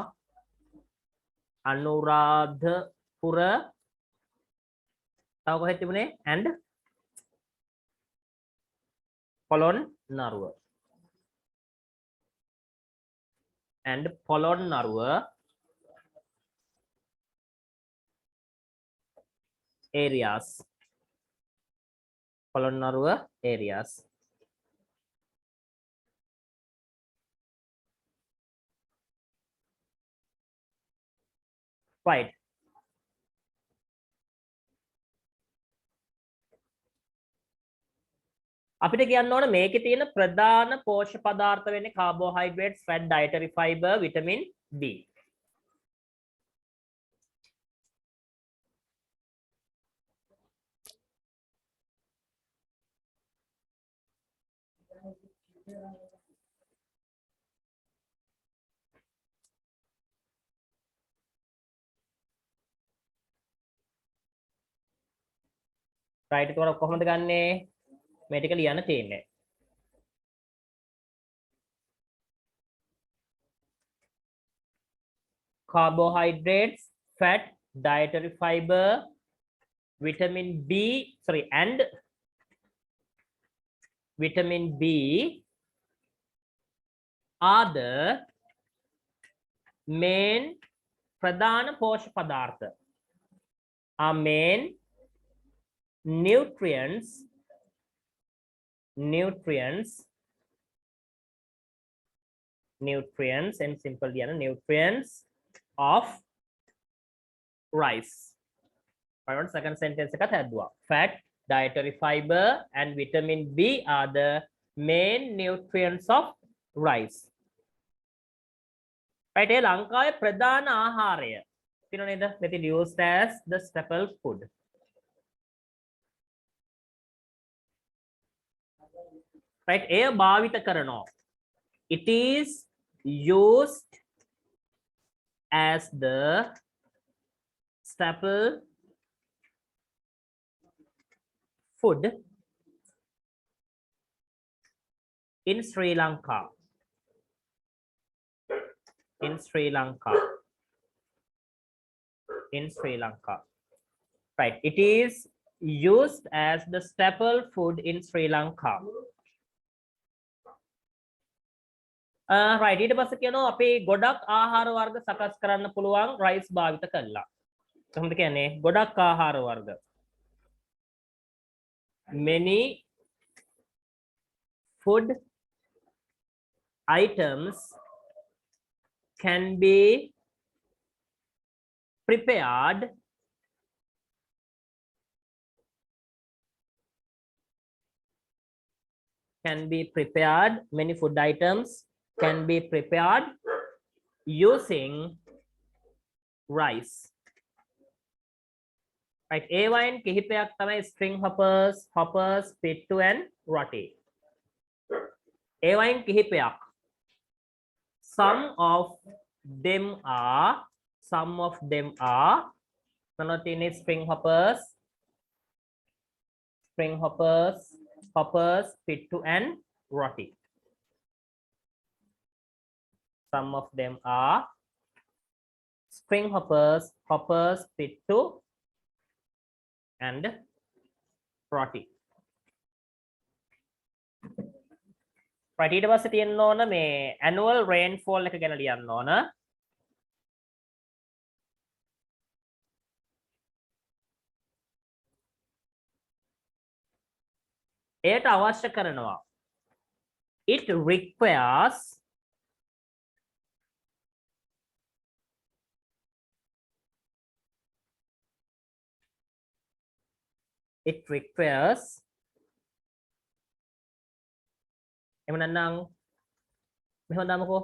අනුරාධපුර, තව කොහෙද තිබුණේ? and Polonnaruwa. and Polonnaruwa areas. Polonnaruwa areas. right. අපිට කියන්න ඕන මේකේ තියෙන ප්‍රධාන පෝෂක පදාර්ථ වෙන්නේ carbohydrates, fat, dietary fiber, vitamin B. right, ඒතකොට කොහොමද ගන්නෙ? මේ ටික ලියන්න තියෙන්නේ. carbohydrates, fat, dietary fiber, vitamin B, sorry, and vitamin B are the main ප්‍රධාන පෝෂක පදාර්ථ. are main nutrients and simple nutrients of rice. Right, second sentence එක හැදුවා. Fat, dietary fiber and vitamin B are the main nutrients of rice. right, ඒ ලංකාවේ ප්‍රධාන ආහාරය තියෙනව නේද? that is used as the staple food. right, එය භාවිත කරනවා. it is used as the staple food in Sri Lanka. in Sri Lanka. right, it is used as the staple food in Sri Lanka. right, ඊට පස්සේ කියනවා අපි ගොඩක් ආහාර වර්ග සකස් කරන්න පුළුවන් rice භාවිත කළා. කොහොමද කියන්නේ? ගොඩක් ආහාර වර්ග. many food items can be prepared many food items can be prepared using rice. right, ඒවයින් කිහිපයක් තමයි string hoppers, pittu and roti. ඒවයින් කිහිපයක්. some of them are string hoppers, spring hoppers, pittu and roti. Some of them are spring hoppers, pittu and roti. Right, ඊට පස්සේ තියෙන්න ඕන මේ annual rainfall එක ගැන ලියන්න ඕන. එයට අවශ්‍ය කරනවා. It requires එහෙම නැත්නම් මෙහෙම දාමුකෝ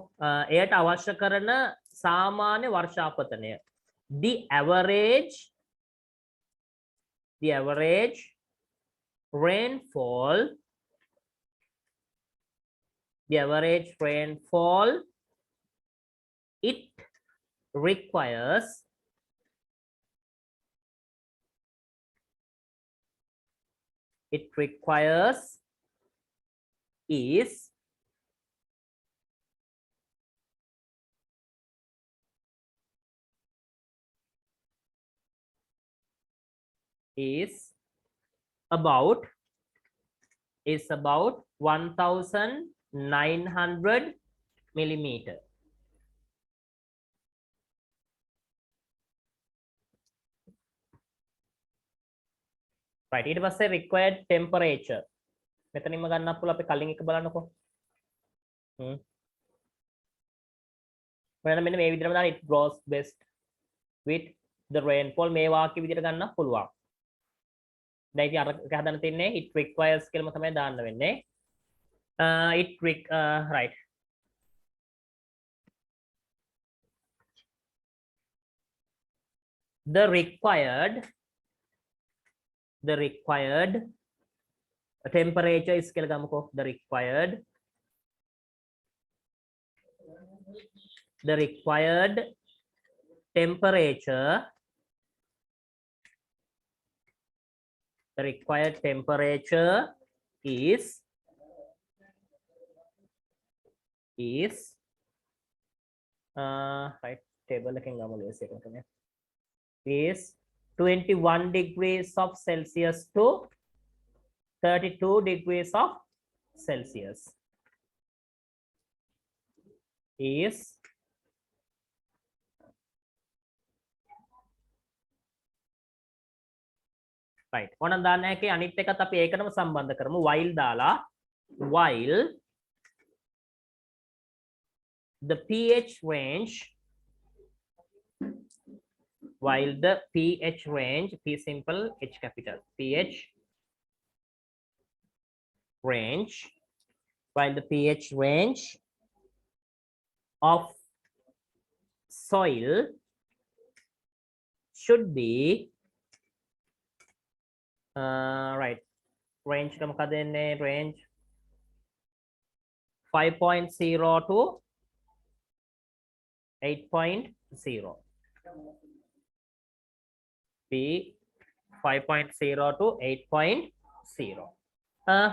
එයට අවශ්‍ය කරන සාමාන්‍ය වර්ෂාපතනය the average rainfall it requires is about 1900 millimeter. Right, ඊට පස්සේ required temperature මෙතනින්ම ගන්නත් පුළුවන් අපි කලින් එක බලන්නකෝ. මෙන්න මේ විදිහටම දාන්න it grows best with the rainfall මේ වාක්‍ය විදිහට ගන්නත් පුළුවන්. දැන් ඉතින් අර එක හදන්න තියන්නේ it requires කියලාම තමයි දාන්න වෙන්නේ. Right. The required temperature is කියලා ගමුකෝ. The required temperature is right table එකෙන් ගමු ලේසි එකකට නේ is 21 degrees of Celsius to 32 degrees of Celsius is right ඕනම් දාන්න එකේ අනිත් එකත් අපි ඒකටම සම්බන්ධ කරමු while දාලා while the pH range P simple H capital pH range while the pH range of soil should be right range එක මොකද එන්නේ range 5.0 to 8.0 P 5.0 to 8.0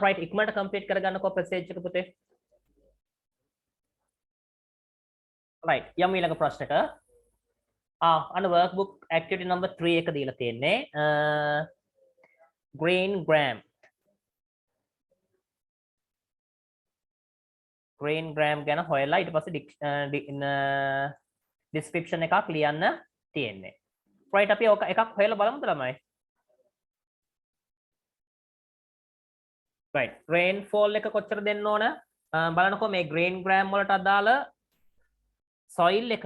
right ඉක්මනට complete කරගන්නකෝ passage එක පුතේ right යමු ඊළඟ ප්‍රශ්නක අන්න workbook activity number 3 එක දීලා තියෙන්නේ green gram ගැන හොයලා ඊට පස්සේ description එකක් ලියන්න තියෙන්නේ right අපි ඔක එකක් හොයලා බලමුද ළමයි right rainfall එක කොච්චර දෙන්න ඕන බලන්නකෝ මේ green gram වලට අදාළ soil එක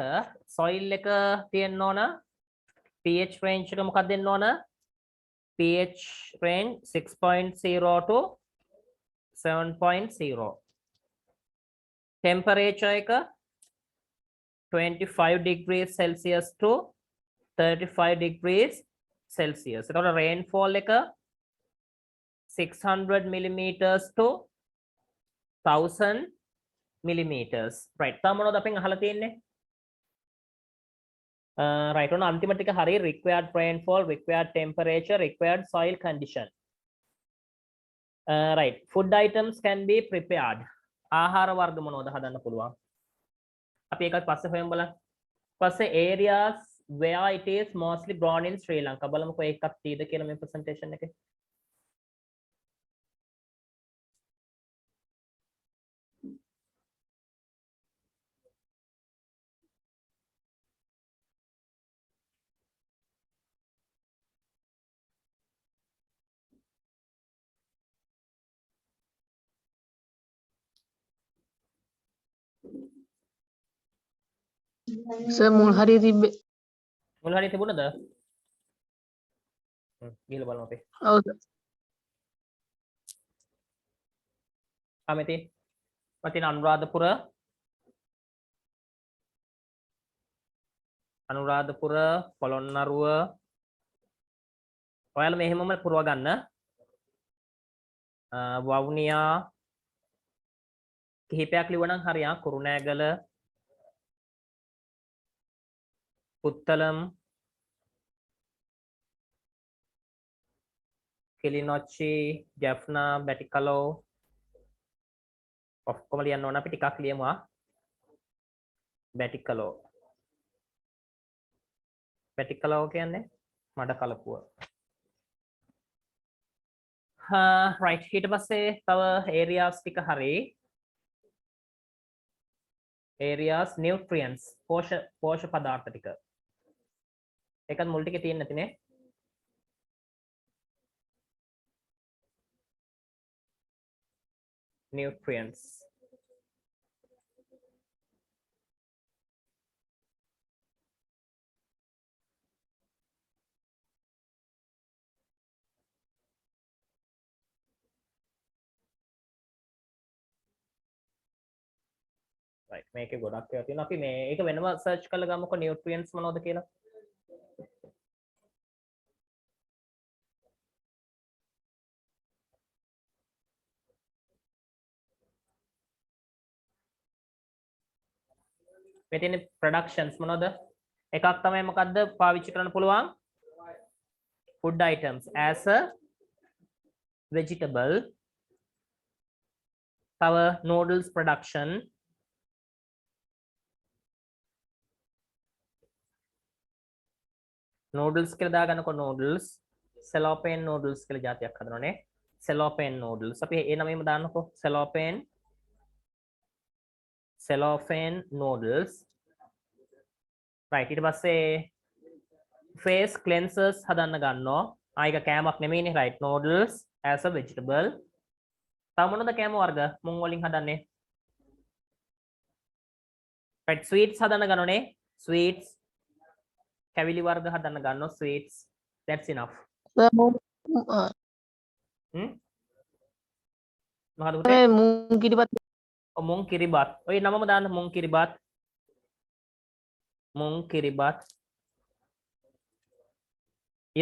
තියෙන්න ඕන pH range එක මොකක්ද දෙන්න ඕන pH range 6.0 to 7.0 temperature එක 25 degrees Celsius to 35 degrees Celsius. එතකොට rainfall එක 600 millimeters to 1000 millimeters. Right. තව මොනවද අපෙන් අහලා තියෙන්නේ? Right. ඔන්න අන්තිම ටික හරිය required rainfall, required temperature, required soil condition. right, food items can be prepared. ආහාර වර්ග මොනවද හදන්න පුළුවන්? අපි ඒකත් පස්සේ හොයමු බලන්න. පස්සේ areas where it is mostly grown in Sri Lanka. බලමුකෝ ඒකක් තියෙද කියලා මේ presentation එකේ. සර් මුල් හරිය තිබ්බේ. මුල් හරිය තිබුණද? ගිහලා බලමු අපි. ඔව් සර්. කැමති? මතින් අනුරාධපුර පොළොන්නරුව ඔයාලා මෙහෙමම පුරව ගන්න. වවුනියා කිහිපයක් ලිව්වනම් හරියක්. කුරුණෑගල, පුත්තලම්, කිලිනොච්චි, ජැෆ්නා, බැටිකලෝ ඔක්කොම ලියන්න ඕන. අපි ටිකක් ලියමු. බැටිකලෝ කියන්නේ මඩ කලපුව. right, ඊට පස්සේ තව areas ටික හරි. areas nutrients පෝෂක පදාර්ථ ටික. ඒකත් මුල් ටිකේ තියෙන්නේ නැතිනේ. nutrients. right, මේකේ ගොඩක් ඒවා තියෙනවා. අපි මේ ඒක වෙනම සර්ච් කරලා ගමුකෝ nutrients මොනවද කියලා. මේ තියෙන productions මොනවද? එකක් තමයි මොකද්ද පාවිච්චි කරන්න පුළුවන්? food items as a vegetable. තව noodles production. noodles කියලා දාගන්නකො noodles. cellophane noodles කියලා જાතියක් හදනවානේ. cellophane noodles. අපි ඒ නමෙම දාන්නකො cellophane noodles. right, ඊට පස්සේ face cleansers හදන්න ගන්නවා. ආයික කෑමක් නෙමෙයිනේ. right, noodles as a vegetable. තව මොනවද කෑම වර්ග මුං වලින් හදන්නේ? right, sweets හදන්න ගන්නෝනේ. sweets කැවිලි වර්ග හදන්න ගන්නවා. sweets, that's enough. සර් මොකද පුතේ? මුං කිරිපත් මුං කිරිබත්. ඔය නමම දාන්න මුං කිරිබත්.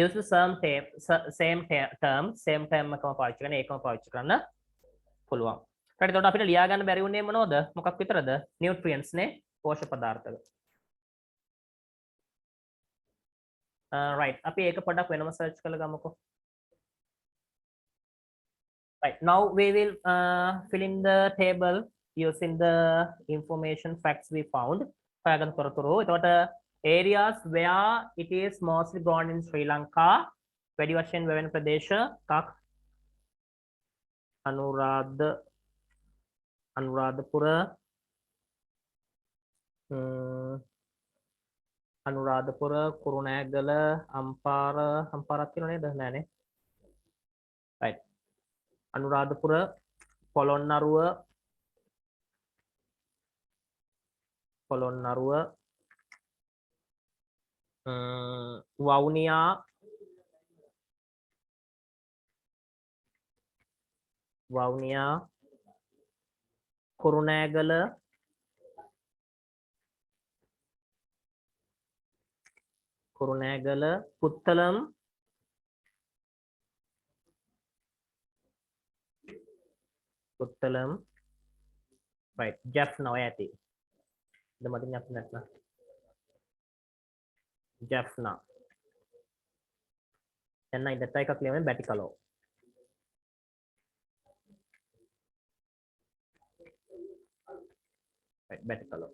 use the same term එකම පාවිච්චි කරන ඒකම පාවිච්චි කරන්න පුළුවන්. හරි, එතකොට අපිට ලියා ගන්න බැරි වුණේ මොනවද? මොකක් විතරද? nutrients නේ, පෝෂක පදාර්ථ. right, අපි ඒක පොඩ්ඩක් වෙනම search කරලා ගමුකෝ. right, now we will fill in the table using the information facts we found. හොයාගන්න තොරතුරු. එතකොට areas where it is mostly grown in Sri Lanka. වැඩි වශයෙන් වැවෙන ප්‍රදේශ එකක් අනුරාධපුර, කුරුණෑගල, අම්පාරක් තියෙනව නේද? නෑනේ. right, අනුරාධපුර, පොළොන්නරුව, වවුනියා, කුරුණෑගල, පුත්තලම්, right, ජැෆ්නා ඔය ඇති. මතින් නැත්නම් ජැෆ්නා. එන්න ඉඳලා එකක් ලියමු Batticaloa. right, better color.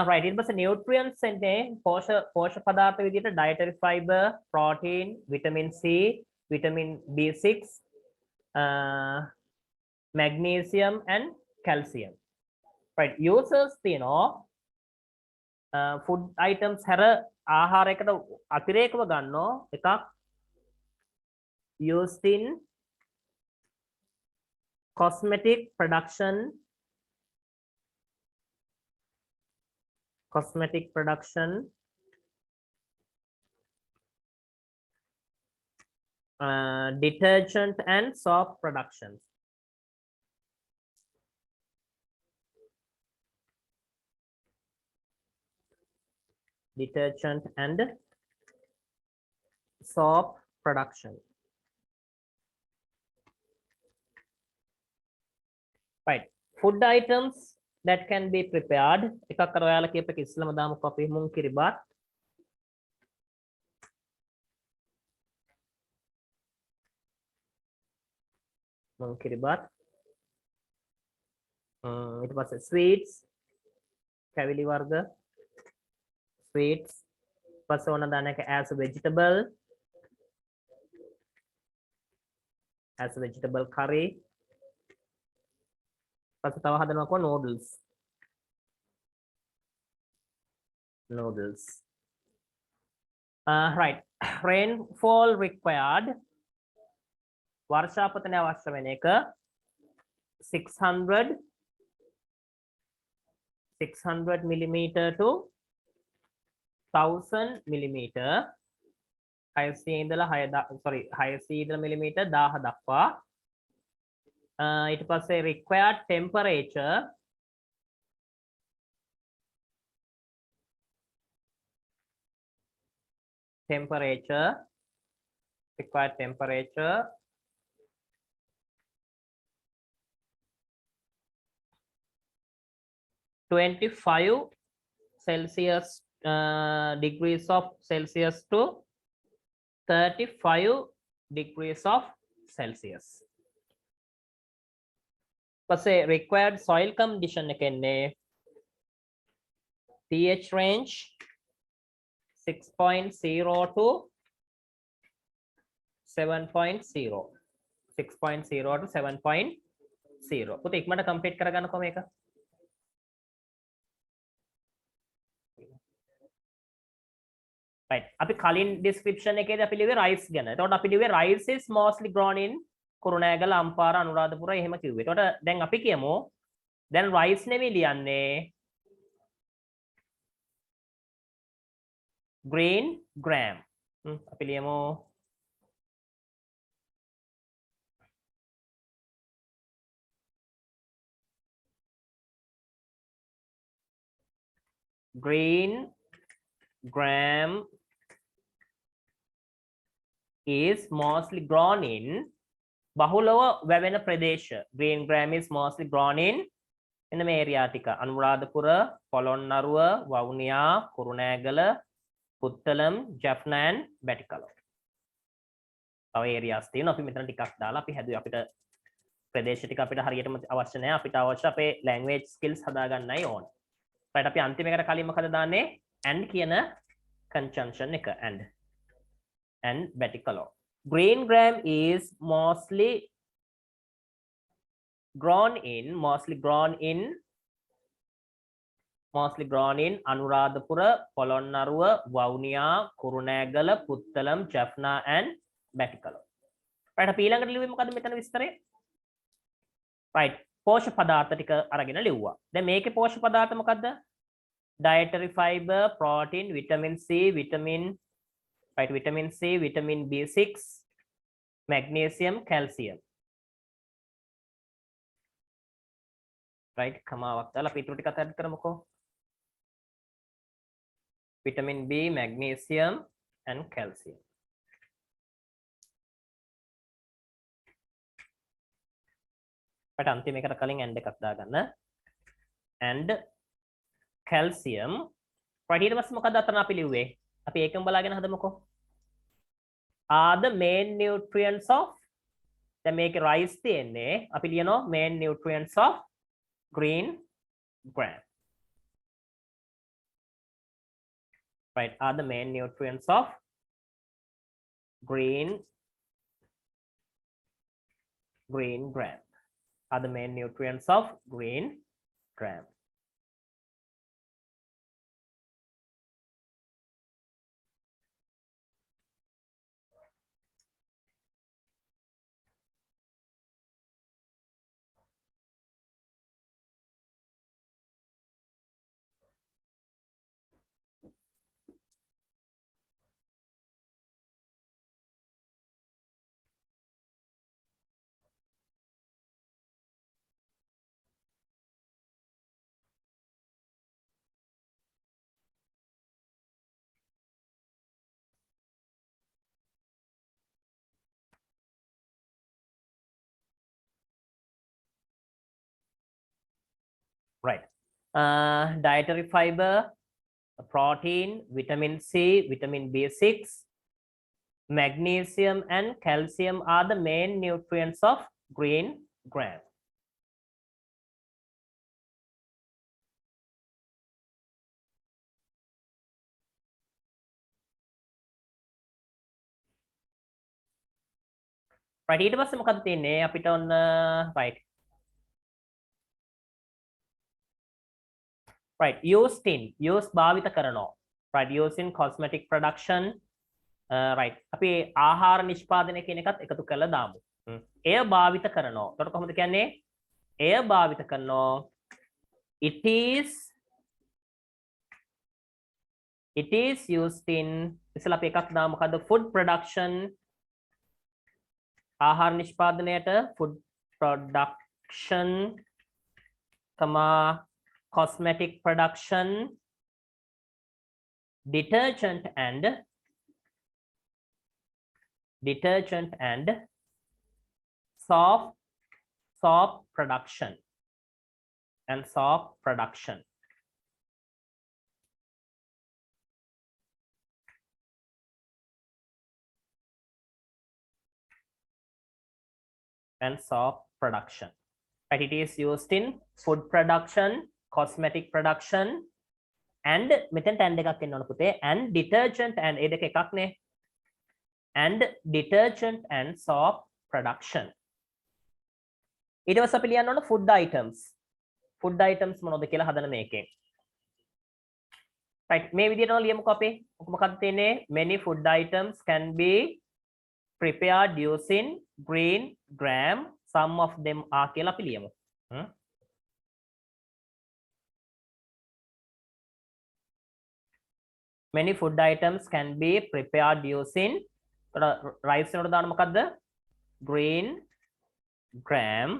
Right, it was a nutrients එන්නේ පෝෂක පදාර්ථ විදිහට dietary fiber, protein, vitamin C, vitamin B6, magnesium and calcium. Right, users තියෙනවා food items හැර ආහාරයකට අතිරේකව ගන්නවා එකක් used in cosmetic production, detergent and soap productions. Detergent and soap production. Right, food items that can be prepared. එකක් අර ඔයාලා කියප එක ඉස්සලම දාමුකෝ අපි මුං කිරිබත්. මුං කිරිබත්. ඊට පස්සේ sweets, කැවිලි වර්ග, sweets. පස්සේ ඕන දාන එක as a vegetable, curry. පස්සේ තව හදනවා කො noodles. Right, rainfall required. වර්ෂාපතනය අවශ්‍ය වෙන එක 600 millimeter to 1000 millimeter. 600 ඉඳලා 600 ඉඳලා millimeter 1000 දක්වා. ඊට පස්සේ required temperature required temperature 25 Celsius degrees of Celsius to 35 degrees of Celsius. පස්සේ required soil condition එක එන්නේ pH range 6.0 to 7.0. 6.0 to 7.0. පුතේ ඉක්මනට කම්ප්ලීට් කරගන්නකො මේක. Right, අපි කලින් description එකේදී අපි ලිව්වේ rice ගැන. එතකොට අපි ලිව්වේ rice is mostly grown in Kurunegala, Ampara, Anuradhapura එහෙම කිව්වේ. එතකොට දැන් අපි කියමු දැන් rice නෙමෙයි ලියන්නේ green gram. අපි ලියමු green gram is mostly grown in බහුලව වැවෙන ප්‍රදේශ. green gram is mostly grown in එන්න මේ ඒරියා ටික අනුරාධපුර, පොළොන්නරුව, වවුනියා, කුරුණෑගල, පුත්තලම්, ජැෆ්නා and බැටිකලව. තව ඒරියාස් තියෙනවා. අපි මෙතන ටිකක් දාලා අපි හැදුවේ අපිට ප්‍රදේශ ටික අපිට හරියටම අවශ්‍ය නැහැ. අපිට අවශ්‍ය අපේ language skills හදාගන්නයි ඕන. right, අපි අන්තිම එකට කලින් මොකද දාන්නේ? and කියන conjunction එක and බැටිකලව. green gram is mostly grown in Anuradhapura, Polonnaruwa, Vavuniya, Kurunegala, Puttalam, Jaffna and Battikala. Right, අපි ඊළඟට ලිව්වේ මොකද්ද මෙතන විස්තරය? right, පෝෂක පදාර්ථ ටික අරගෙන ලිව්වා. දැන් මේකේ පෝෂක පදාර්ථ මොකද්ද? dietary fiber, protein, vitamin C, vitamin C, vitamin B6, magnesium, calcium. right, කමාවක් දාලා අපි ඊටු ටිකක් add කරමුකෝ. vitamin B, magnesium and calcium. right, අන්තිම එකට කලින් and එකක් දාගන්න. and calcium. right, ඊට පස්සේ මොකද අතන අපි ලිව්වේ? අපි ඒකම බලාගෙන හදමුකෝ. are the main nutrients of දැන් මේකේ rice තියෙන්නේ අපි ලියනවා main nutrients of green gram. Right, are the main nutrients of green gram. Are the main nutrients of green gram. Right. Dietary fiber, protein, vitamin C, vitamin B6, magnesium and calcium are the main nutrients of green gram. Right, ඊට පස්සේ මොකද තියෙන්නේ අපිට ඔන්න right. Right, used in, use භාවිත කරනවා. Right, used in cosmetic production. Right, අපි ආහාර නිෂ්පාදනය කියන එකත් එකතු කරලා දාමු. එය භාවිත කරනවා. එතකොට කොහොමද කියන්නේ? එය භාවිත කරනවා. It is used in, ඉස්සෙල්ලා අපි එකක් දාමු. මොකද්ද? Food production. ආහාර නිෂ්පාදනයට food production, cosmetic production, detergent and soap production and soap production. And soap production. Right, it is used in food production, cosmetic production, and මෙතෙන්ට and එකක් එන්න ඕන පුතේ, and detergent and ඒ දෙක එකක් නේ, and detergent and soap production. ඊට පස්සේ අපි ලියන්න ඕන food items මොනවද කියලා හදන මේකෙන්. right, මේ විදිහට ලියමුකෝ අපි. මොකක්ද තියෙන්නේ? Many food items can be prepared using green gram. Some of them are කියලා අපි ලියමු. Many food items can be prepared using rice එකට දාන්න මොකද්ද? green gram.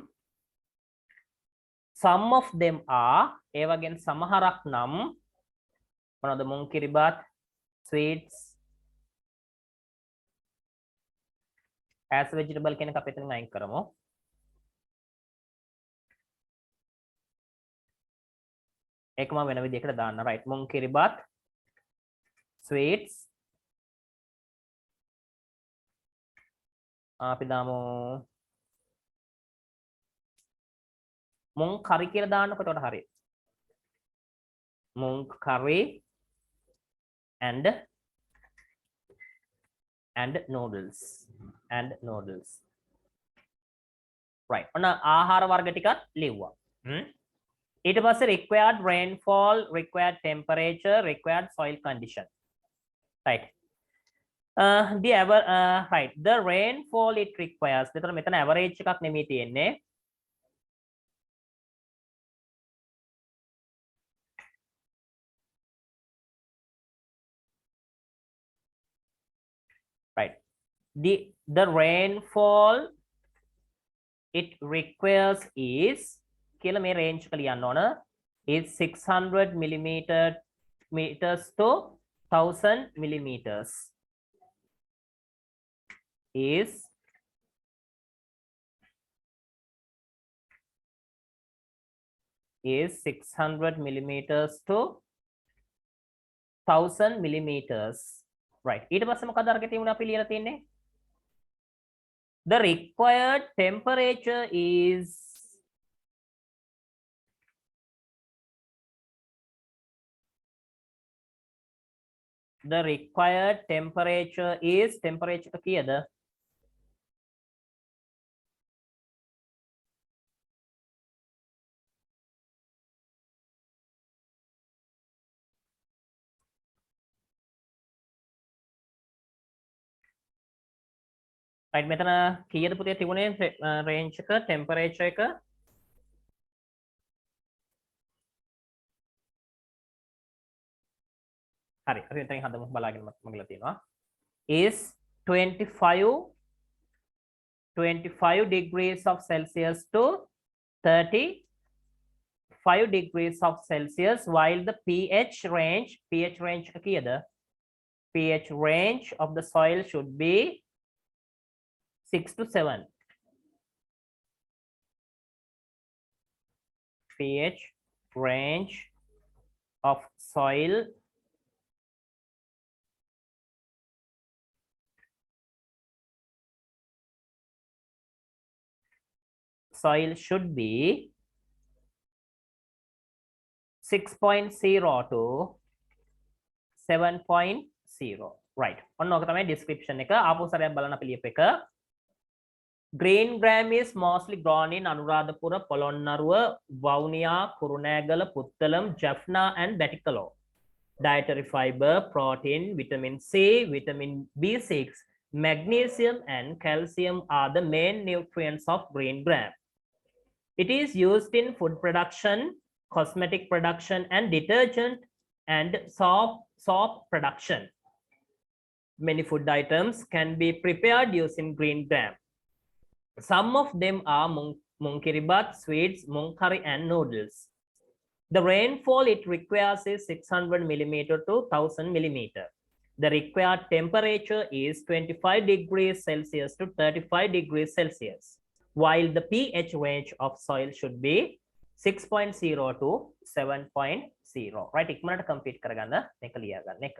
Some of them are, ඒ වගේම සමහරක් නම් මොනවද? මුං කිරිබත්, sweets, as vegetable කියන එක අපි එතනින් අයින් කරමු. ඒකම වෙන විදිහකට දාන්න. right, මුං කිරිබත්, sweets, අපි දාමු මුං curry කියලා දාන්නකො. එතකොට හරියි. මුං curry and noodles. right, ඔන්න ආහාර වර්ග ටිකක් ලිව්වා. ඊට පස්සේ required rainfall, required temperature, required soil condition. right, the rainfall it requires. එතකොට මෙතන average එකක් නෙමෙයි තියෙන්නේ. right, the rainfall it requires is කියලා මේ range එක ලියන්න ඕන, is 600 meters to 1000 millimeters. is 600 millimeters to 1000 millimeters. right, ඊට පස්සේ මොකද අරගෙන තියුණා අපි ලියලා තියෙන්නේ? the required temperature is the required temperature is temperature kiyada? right මෙතන කීයද පුතේ තිබුණේ range එක temperature එක හරි අපි එතනින් හදමු බලාගෙන මගලා තියෙනවා is 25 degrees of Celsius to 35 degrees of Celsius while the pH range කීයද pH range of the soil should be 6 to 7. pH range of soil should be 6.0 to 7.0. right. ඔන්න ඔක තමයි description එක. ආපහු සරයක් බලන්න අපි ලියපු එක. Green gram is mostly grown in Anuradhapura, Polonnaruwa, Vavuniya, Kurunegala, Puttalam, Jaffna and Batticaloa. Dietary fiber, protein, vitamin C, vitamin B6, magnesium and calcium are the main nutrients of green gram. It is used in food production, cosmetic production and detergent and soap production. Many food items can be prepared using green gram. Some of them are munkiribat, sweets, munkari and noodles. The rainfall it requires is 600 millimeter to 1000 millimeter. The required temperature is 25 degrees Celsius to 35 degrees Celsius, while the pH range of soil should be 6.0 to 7.0. right, ඉක්මනට complete කරගන්න මේක ලියා ගන්න එක.